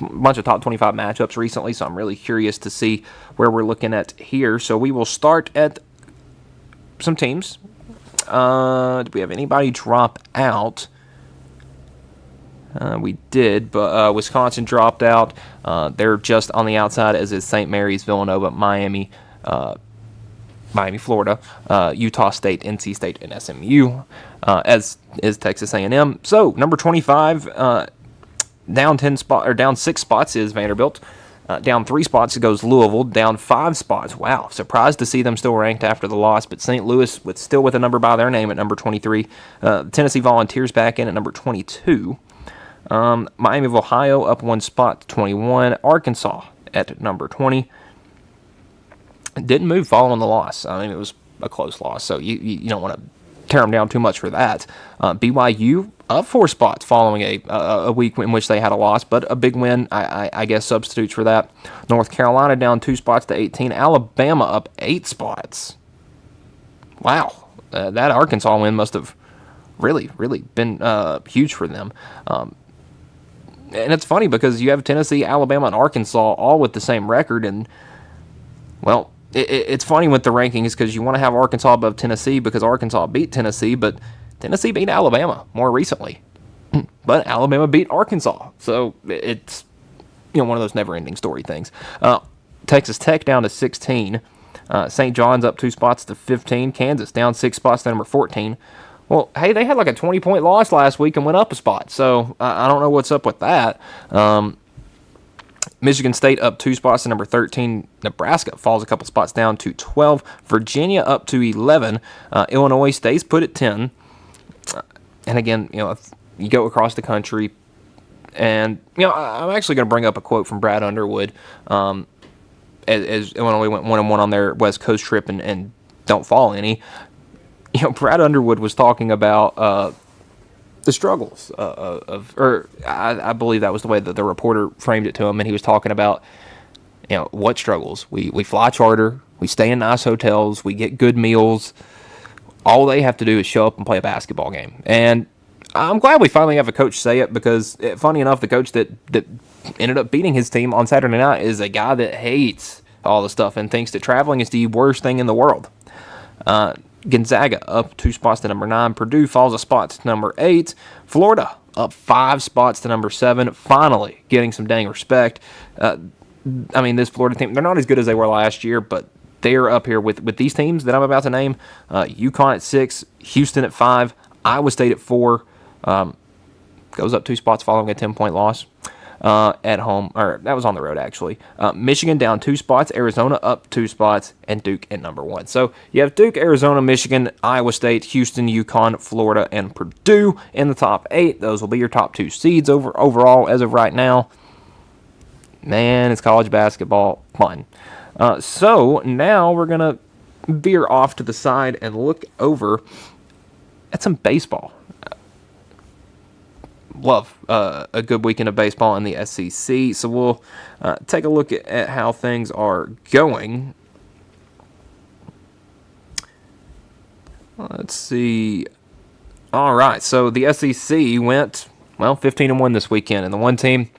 a bunch of Top 25 matchups recently, so I'm really curious to see where we're looking at here. So we will start at some teams. Do we have anybody drop out? We did, but Wisconsin dropped out. They're just on the outside, as is St. Mary's, Villanova, Miami, Florida, Utah State, NC State, and SMU, as is Texas A&M. So number 25, down 6 spots is Vanderbilt. Down 3 spots goes Louisville. Down 5 spots. Wow, surprised to see them still ranked after the loss. But St. Louis, still with a number by their name at number 23. Tennessee Volunteers back in at number 22. Miami of Ohio up 1 spot to 21. Arkansas at number 20. Didn't move following the loss. I mean, it was a close loss, so you don't want to tear them down too much for that. BYU up 4 spots following a week in which they had a loss, but a big win, I guess, substitutes for that. North Carolina down 2 spots to 18. Alabama up 8 spots. Wow, that Arkansas win must have really been huge for them. And it's funny because you have Tennessee, Alabama, and Arkansas all with the same record, and, well, it's funny with the rankings because you want to have Arkansas above Tennessee because Arkansas beat Tennessee, but Tennessee beat Alabama more recently. But Alabama beat Arkansas. So it's one of those never-ending story things. Texas Tech down to 16. St. John's up 2 spots to 15. Kansas down 6 spots to number 14. Well, hey, they had like a 20-point loss last week and went up a spot. So I don't know what's up with that. Michigan State up 2 spots to number 13. Nebraska falls a couple spots down to 12. Virginia up to 11. Illinois stays put at 10. And again, if you go across the country, and I'm actually going to bring up a quote from Brad Underwood, as Illinois went 1-1 on their West Coast trip and don't fall any. Brad Underwood was talking about the struggles I believe that was the way that the reporter framed it to him, and he was talking about, what struggles. We fly charter, we stay in nice hotels, we get good meals. All they have to do is show up and play a basketball game. And I'm glad we finally have a coach say it because, funny enough, the coach that ended up beating his team on Saturday night is a guy that hates all the stuff and thinks that traveling is the worst thing in the world. Gonzaga up 2 spots to number 9. Purdue falls a spot to number 8. Florida up 5 spots to number 7. Finally getting some dang respect. This Florida team, they're not as good as they were last year, but they're up here with these teams that I'm about to name. UConn at 6, Houston at 5, Iowa State at 4. Goes up 2 spots following a 10-point loss at home. Or that was on the road, actually. Michigan down 2 spots, Arizona up 2 spots, and Duke at number 1. So you have Duke, Arizona, Michigan, Iowa State, Houston, UConn, Florida, and Purdue in the top 8. Those will be your top 2 seeds overall as of right now. Man, it's college basketball fun. So now we're going to veer off to the side and look over at some baseball. Love a good weekend of baseball in the SEC. So we'll take a look at how things are going. Let's see. All right, so the SEC went, 15-1 this weekend. And the one team,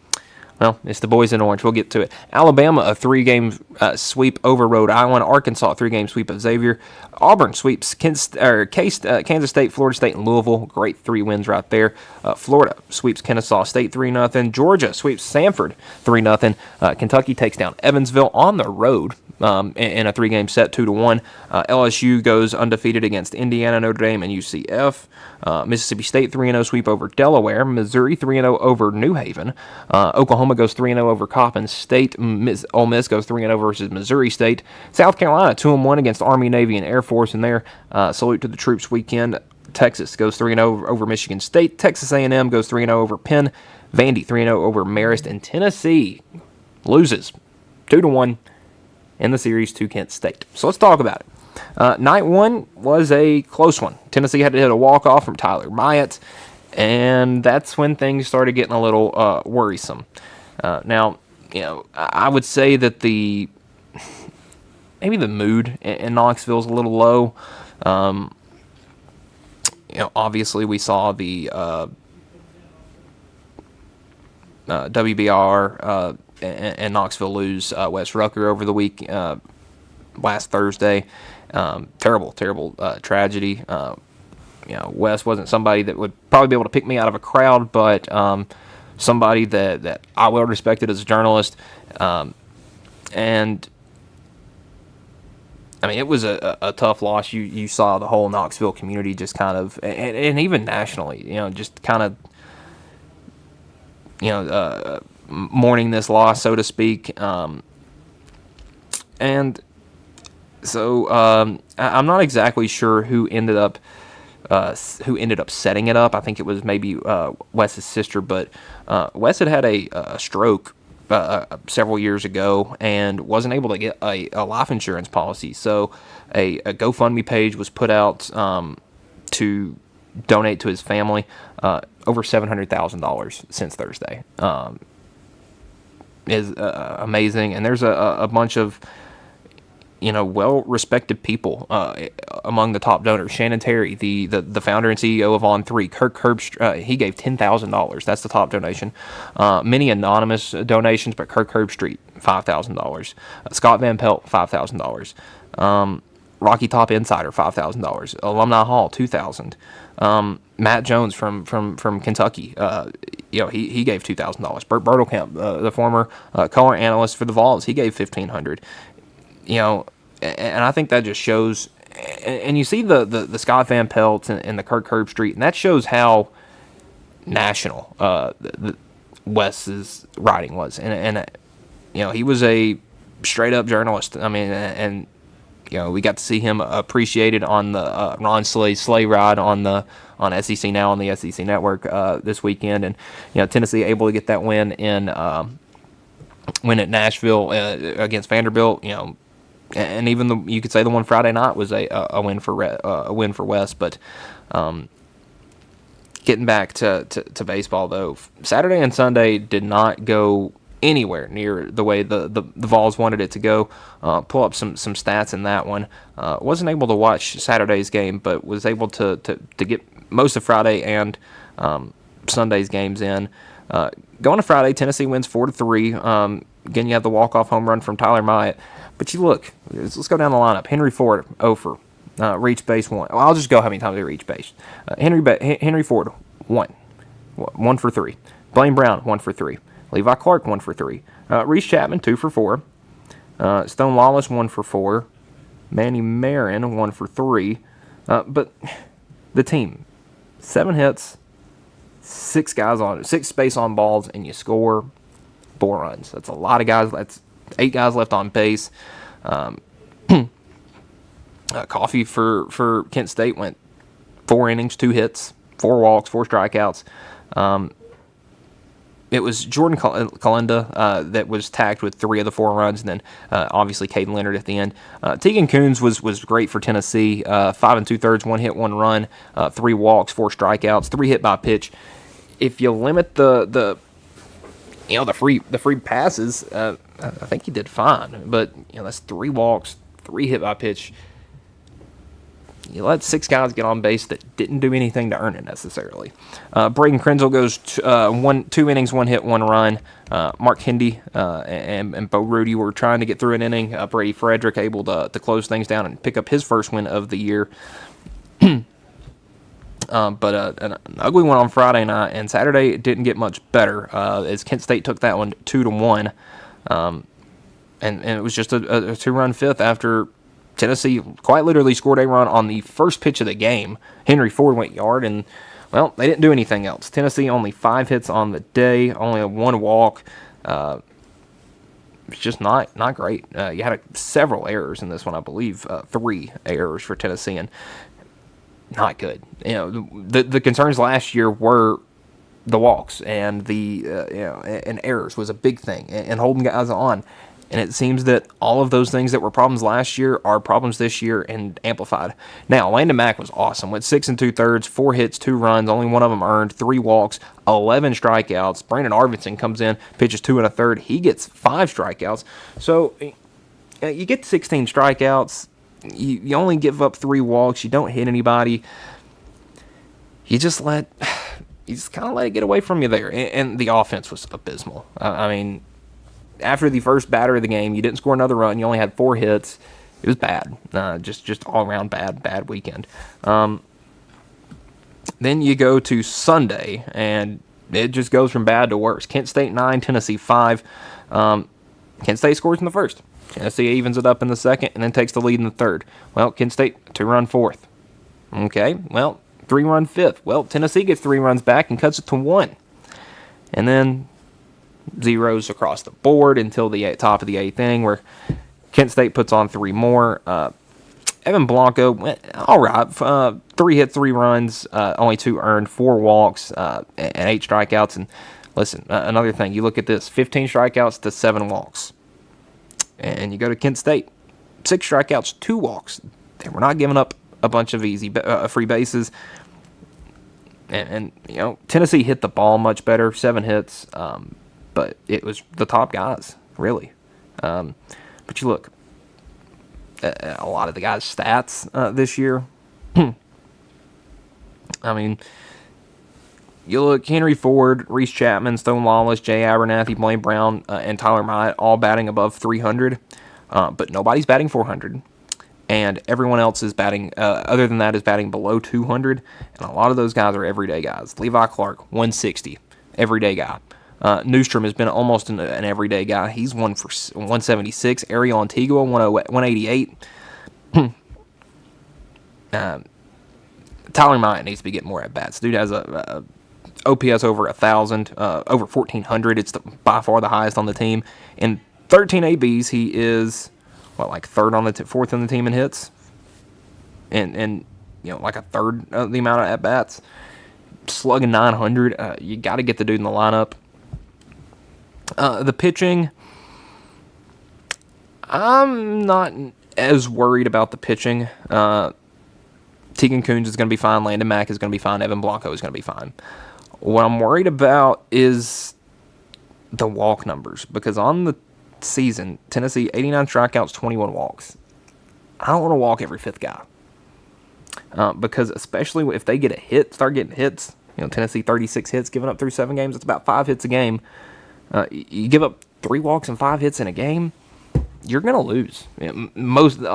it's the boys in orange. We'll get to it. Alabama, a 3-game sweep over Rhode Island. Arkansas, a 3-game sweep of Xavier. Auburn sweeps Kansas State, Florida State, and Louisville. Great 3 wins right there. Florida sweeps Kennesaw State 3-0. Georgia sweeps Samford 3-0. Kentucky takes down Evansville on the road in a 3-game set, 2-1. LSU goes undefeated against Indiana, Notre Dame, and UCF. Mississippi State 3-0 sweep over Delaware. Missouri 3-0 over New Haven. Oklahoma goes 3-0 over Coppin State. Ole Miss goes 3-0 versus Missouri State. South Carolina 2-1 against Army, Navy, and Air Force in there. Salute to the troops weekend. Texas goes 3-0 over Michigan State. Texas A&M goes 3-0 over Penn. Vandy 3-0 over Marist. And Tennessee loses 2-1 in the series to Kent State. So let's talk about it. Night 1 was a close one. Tennessee had to hit a walk-off from Tyler Myatt, and that's when things started getting a little worrisome. Now, I would say that maybe the mood in Knoxville is a little low. Obviously we saw the WBR and Knoxville lose Wes Rucker over the week last Thursday. Terrible tragedy. Wes wasn't somebody that would probably be able to pick me out of a crowd, but somebody that I well respected as a journalist. And I mean, it was a tough loss. You saw the whole Knoxville community just kind of, and even nationally, just kind of, mourning this loss, so to speak. And so I'm not exactly sure who ended up setting it up. I think it was maybe Wes's sister, but Wes had a stroke several years ago and wasn't able to get a life insurance policy. So a GoFundMe page was put out to donate to his family. Over $700,000 since Thursday. Is amazing, and there's a bunch of well-respected people among the top donors. Shannon Terry, the founder and CEO of On3, Kirk Herbstreit, he gave $10,000. That's the top donation. Many anonymous donations, but Kirk Herbstreit, $5,000. Scott Van Pelt, $5,000. Rocky Top Insider, $5,000. Alumni Hall, $2,000. Matt Jones from Kentucky, he gave $2,000. Bert Bertelkamp, the former color analyst for the Vols, he gave $1,500. And I think that just shows. And you see the Scott Van Pelt and the Kirk Herbstreit, and that shows how national Wes's writing was. And he was a straight up journalist. I mean, and we got to see him appreciated on the Ron Slay ride on SEC Now on the SEC Network this weekend, and Tennessee able to get that win win at Nashville against Vanderbilt. And even you could say the one Friday night was a win for Wes. But getting back to baseball though, Saturday and Sunday did not go anywhere near the way the Vols wanted it to go. Pull up some stats in that one. Wasn't able to watch Saturday's game, but was able to get most of Friday and Sunday's games in. Going to Friday, Tennessee wins 4-3. Again, you have the walk-off home run from Tyler Myatt. But you look, let's go down the lineup. Henry Ford, 0 for. Reach base 1. Well, I'll just go how many times they reach base. Henry Ford, 1. 1 for 3. Blaine Brown, 1 for 3. Levi Clark, 1 for 3. Reese Chapman, 2 for 4. Stone Lawless, 1 for 4. Manny Marin, 1 for 3. But the team, 7 hits, 6 base on balls, and you score 4 runs. That's a lot of guys. That's 8 guys left on base. Coffee for Kent State went 4 innings, 2 hits, 4 walks, 4 strikeouts. It was Jordan Kalenda that was tagged with 3 of the 4 runs, and then obviously Caden Leonard at the end. Tegan Coons was great for Tennessee. 5 2/3, 1 hit, 1 run, 3 walks, 4 strikeouts, 3 hit by pitch. If you limit the free passes, I think he did fine. But that's 3 walks, 3 hit by pitch. You let 6 guys get on base that didn't do anything to earn it necessarily. Braden Krenzel goes 2 innings, 1 hit, 1 run. Mark Hindy and Bo Rudy were trying to get through an inning. Brady Frederick able to close things down and pick up his first win of the year. But an ugly one on Friday night, and Saturday it didn't get much better as Kent State took that one 2-1. And it was just a 2-run fifth after Tennessee quite literally scored a run on the first pitch of the game. Henry Ford went yard, and, well, they didn't do anything else. Tennessee only 5 hits on the day, only a 1 walk. It's just not great. You had several errors in this one, I believe. 3 errors for Tennessee, and not good. The concerns last year were the walks and and errors was a big thing, and holding guys on. And it seems that all of those things that were problems last year are problems this year and amplified. Now, Landon Mack was awesome. Went 6 2/3, 4 hits, 2 runs, only 1 of them earned, 3 walks, 11 strikeouts. Brandon Arvidsson comes in, pitches 2 1/3. He gets 5 strikeouts. So you get 16 strikeouts. You only give up 3 walks. You don't hit anybody. You just kind of let it get away from you there. And the offense was abysmal. I mean, after the first batter of the game, you didn't score another run. You only had 4 hits. It was bad. Just all around bad weekend. Then you go to Sunday, and it just goes from bad to worse. Kent State 9, Tennessee 5. Kent State scores in the first. Tennessee evens it up in the second and then takes the lead in the third. Well, Kent State 2-run fourth. Okay, well, 3-run fifth. Well, Tennessee gets 3 runs back and cuts it to 1. And then zeros across the board until the top of the 8th inning, where Kent State puts on 3 more. Evan Blanco went all right. 3 hits, 3 runs, only 2 earned, 4 walks, and 8 strikeouts. And listen, another thing, you look at this: 15 strikeouts to 7 walks. And you go to Kent State, 6 strikeouts, 2 walks. They were not giving up a bunch of easy free bases. And you know, Tennessee hit the ball much better, 7 hits, but it was the top guys, really. But you look at a lot of the guys' stats this year. I mean, you look, Henry Ford, Reese Chapman, Stone Lawless, Jay Abernathy, Blaine Brown, and Tyler Myatt all batting above 300, but nobody's batting 400. And everyone else is batting, other than that, is batting below 200. And a lot of those guys are everyday guys. Levi Clark, 160, everyday guy. Newstrom has been almost an everyday guy. He's 1 for 176. Ariel Antigua, 188. Tyler Myatt needs to be getting more at bats. Dude has a OPS over 1,000, over 1,400. It's by far the highest on the team. In 13 ABs, he is like third on the fourth on the team in hits, and you know, like a third of the amount of at bats. Slugging 900. You got to get the dude in the lineup. The pitching, I'm not as worried about the pitching. Tegan Coons is going to be fine. Landon Mack is going to be fine. Evan Blanco is going to be fine. What I'm worried about is the walk numbers, because on the season, Tennessee 89 strikeouts, 21 walks. I don't want to walk every 5th guy, because especially if they get a hit, start getting hits. You know, Tennessee 36 hits given up through 7 games. It's about 5 hits a game. You give up 3 walks and 5 hits in a game, you're gonna lose. A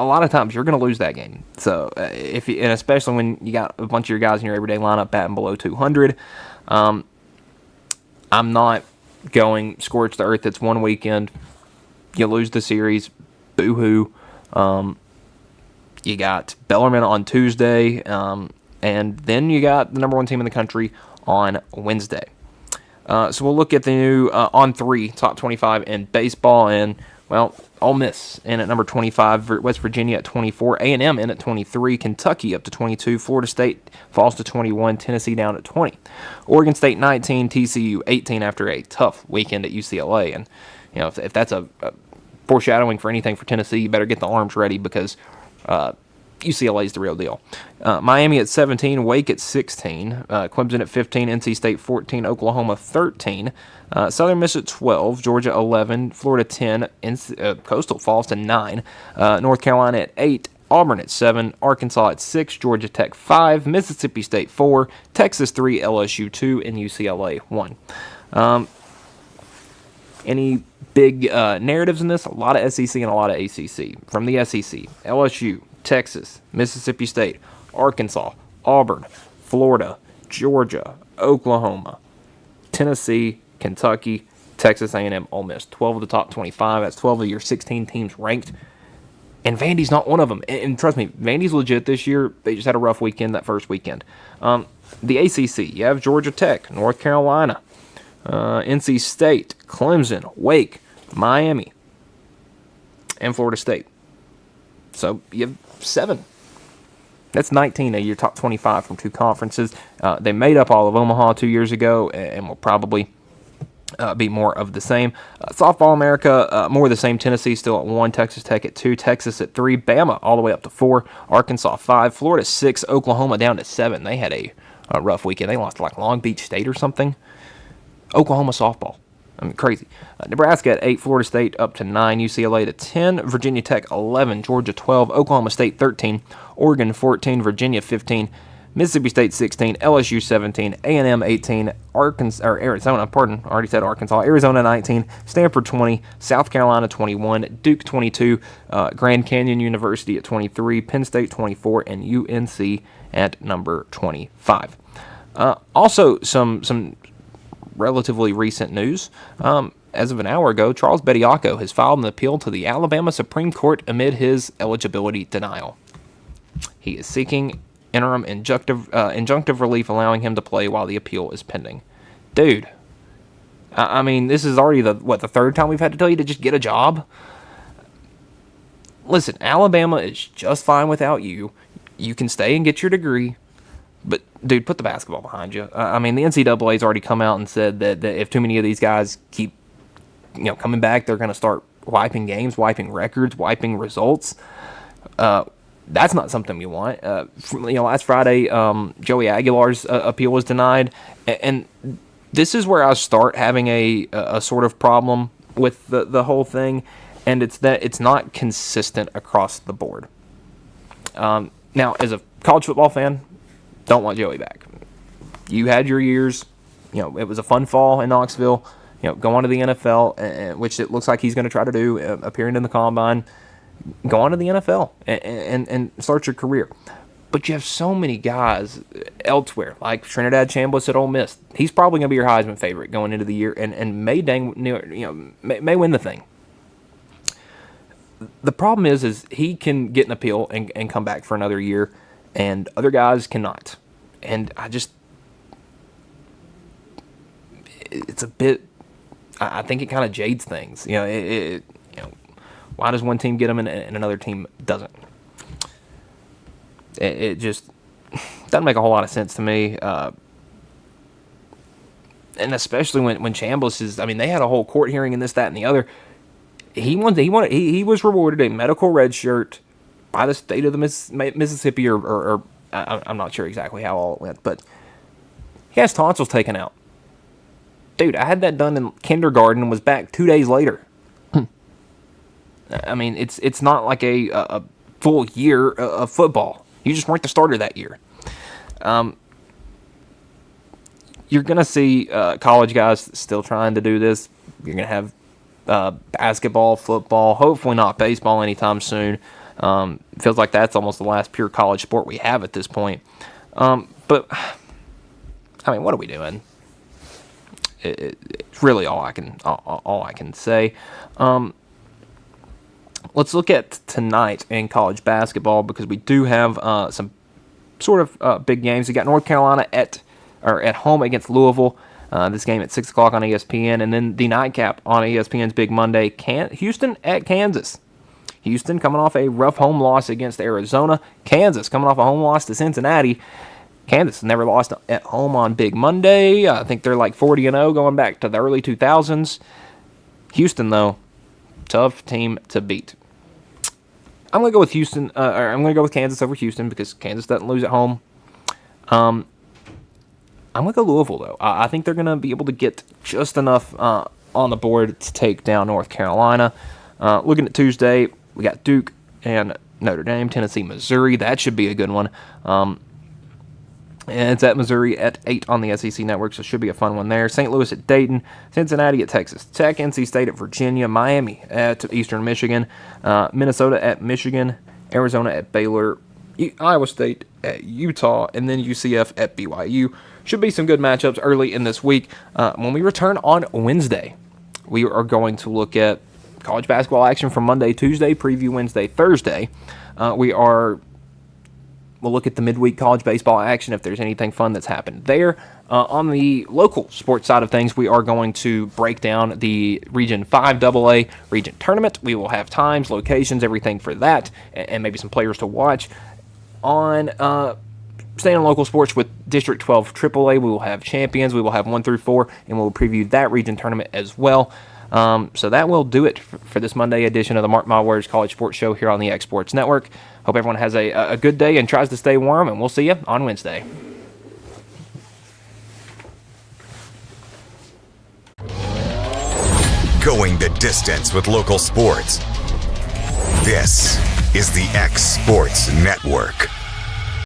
lot of times you're gonna lose that game. So and especially when you got a bunch of your guys in your everyday lineup batting below 200, I'm not going scorched to earth. It's one weekend. You lose the series, boo-hoo. You got Bellarmine on Tuesday, and then you got the number 1 team in the country on Wednesday. So we'll look at the new on 3 top 25 in baseball, and well, Ole Miss in at number 25, West Virginia at 24, A&M in at 23, Kentucky up to 22, Florida State falls to 21, Tennessee down at 20, Oregon State 19, TCU 18 after a tough weekend at UCLA. And you know, if that's a foreshadowing for anything for Tennessee, you better get the arms ready, because UCLA is the real deal. Miami at 17, Wake at 16, Clemson at 15, NC State 14, Oklahoma 13, Southern Miss at 12, Georgia 11, Florida 10, Coastal falls to 9, North Carolina at 8, Auburn at 7, Arkansas at 6, Georgia Tech 5, Mississippi State 4, Texas 3, LSU 2, and UCLA 1. Any big narratives in this? A lot of SEC and a lot of ACC. From the SEC, LSU, Texas, Mississippi State, Arkansas, Auburn, Florida, Georgia, Oklahoma, Tennessee, Kentucky, Texas A&M, Ole Miss. 12 of the top 25. That's 12 of your 16 teams ranked. And Vandy's not one of them. And trust me, Vandy's legit this year. They just had a rough weekend that first weekend. The ACC, you have Georgia Tech, North Carolina, NC State, Clemson, Wake, Miami, and Florida State. So you have 7. That's 19 of your top 25 from 2 conferences. They made up all of Omaha 2 years ago, and will probably be more of the same. Softball America, more of the same. Tennessee still at 1, Texas Tech at 2, Texas at 3, Bama all the way up to 4, Arkansas 5, Florida 6, Oklahoma down to 7. They had a rough weekend. They lost to like Long Beach State or something. Oklahoma softball. I mean, crazy. Nebraska at 8, Florida State up to 9, UCLA to 10, Virginia Tech 11, Georgia 12, Oklahoma State 13, Oregon 14, Virginia 15, Mississippi State 16, LSU 17, A&M 18, Arizona 19, Stanford 20, South Carolina 21, Duke 22, Grand Canyon University at 23, Penn State 24, and UNC at number 25. Also, some relatively recent news. As of an hour ago, Charles Bediako has filed an appeal to the Alabama Supreme Court amid his eligibility denial. He is seeking interim injunctive relief allowing him to play while the appeal is pending. Dude, I mean, this is already the third time we've had to tell you to just get a job? Listen, Alabama is just fine without you. You can stay and get your degree. But, dude, put the basketball behind you. I mean, the NCAA's already come out and said that if too many of these guys keep coming back, they're going to start wiping games, wiping records, wiping results. That's not something we want. Last Friday, Joey Aguilar's appeal was denied. And this is where I start having a sort of problem with the whole thing. And it's that it's not consistent across the board. Now, as a college football fan, don't want Joey back. You had your years. It was a fun fall in Knoxville. Go on to the NFL, which it looks like he's going to try to do, appearing in the Combine. Go on to the NFL and start your career. But you have so many guys elsewhere, like Trinidad Chambliss at Ole Miss. He's probably going to be your Heisman favorite going into the year, and may win the thing. The problem is he can get an appeal and come back for another year, and other guys cannot. And it's a bit. I think it kind of jades things. Why does one team get them and another team doesn't? It just doesn't make a whole lot of sense to me. And especially when Chambliss is. I mean, they had a whole court hearing and this, that, and the other. He was rewarded a medical red shirt by the state of the Mississippi, or I'm not sure exactly how all it went, but he has tonsils taken out. Dude, I had that done in kindergarten and was back 2 days later. I mean, it's not like a full year of football. You just weren't the starter that year. You're going to see college guys still trying to do this. You're going to have basketball, football, hopefully not baseball anytime soon. Feels like that's almost the last pure college sport we have at this point. But, I mean, what are we doing? It's really all I can say. Let's look at tonight in college basketball, because we do have some sort of big games. We got North Carolina at home against Louisville. This game at 6 o'clock on ESPN, and then the nightcap on ESPN's Big Monday. Houston at Kansas. Houston coming off a rough home loss against Arizona. Kansas coming off a home loss to Cincinnati. Kansas never lost at home on Big Monday. I think they're like 40-0 going back to the early 2000s. Houston, though, tough team to beat. I'm going to go with Houston. I'm going to go with Kansas over Houston because Kansas doesn't lose at home. I'm going to go Louisville, though. I think they're going to be able to get just enough on the board to take down North Carolina. Looking at Tuesday, we got Duke and Notre Dame, Tennessee, Missouri. That should be a good one. And it's at Missouri at 8 on the SEC Network, so it should be a fun one there. St. Louis at Dayton, Cincinnati at Texas Tech, NC State at Virginia, Miami at Eastern Michigan, Minnesota at Michigan, Arizona at Baylor, Iowa State at Utah, and then UCF at BYU. Should be some good matchups early in this week. When we return on Wednesday, we are going to look at college basketball action from Monday, Tuesday, preview Wednesday, Thursday. We'll look at the midweek college baseball action if there's anything fun that's happened there. On the local sports side of things, we are going to break down the Region 5 AA region tournament. We will have times, locations, everything for that, and maybe some players to watch. On staying on local sports with District 12 AAA, we will have champions. We will have 1 through 4, and we'll preview that region tournament as well. So that will do it for this Monday edition of the Mark My Words College Sports Show here on the X Sports Network. Hope everyone has a good day and tries to stay warm, and we'll see you on Wednesday. Going the distance with local sports. This is the X Sports Network.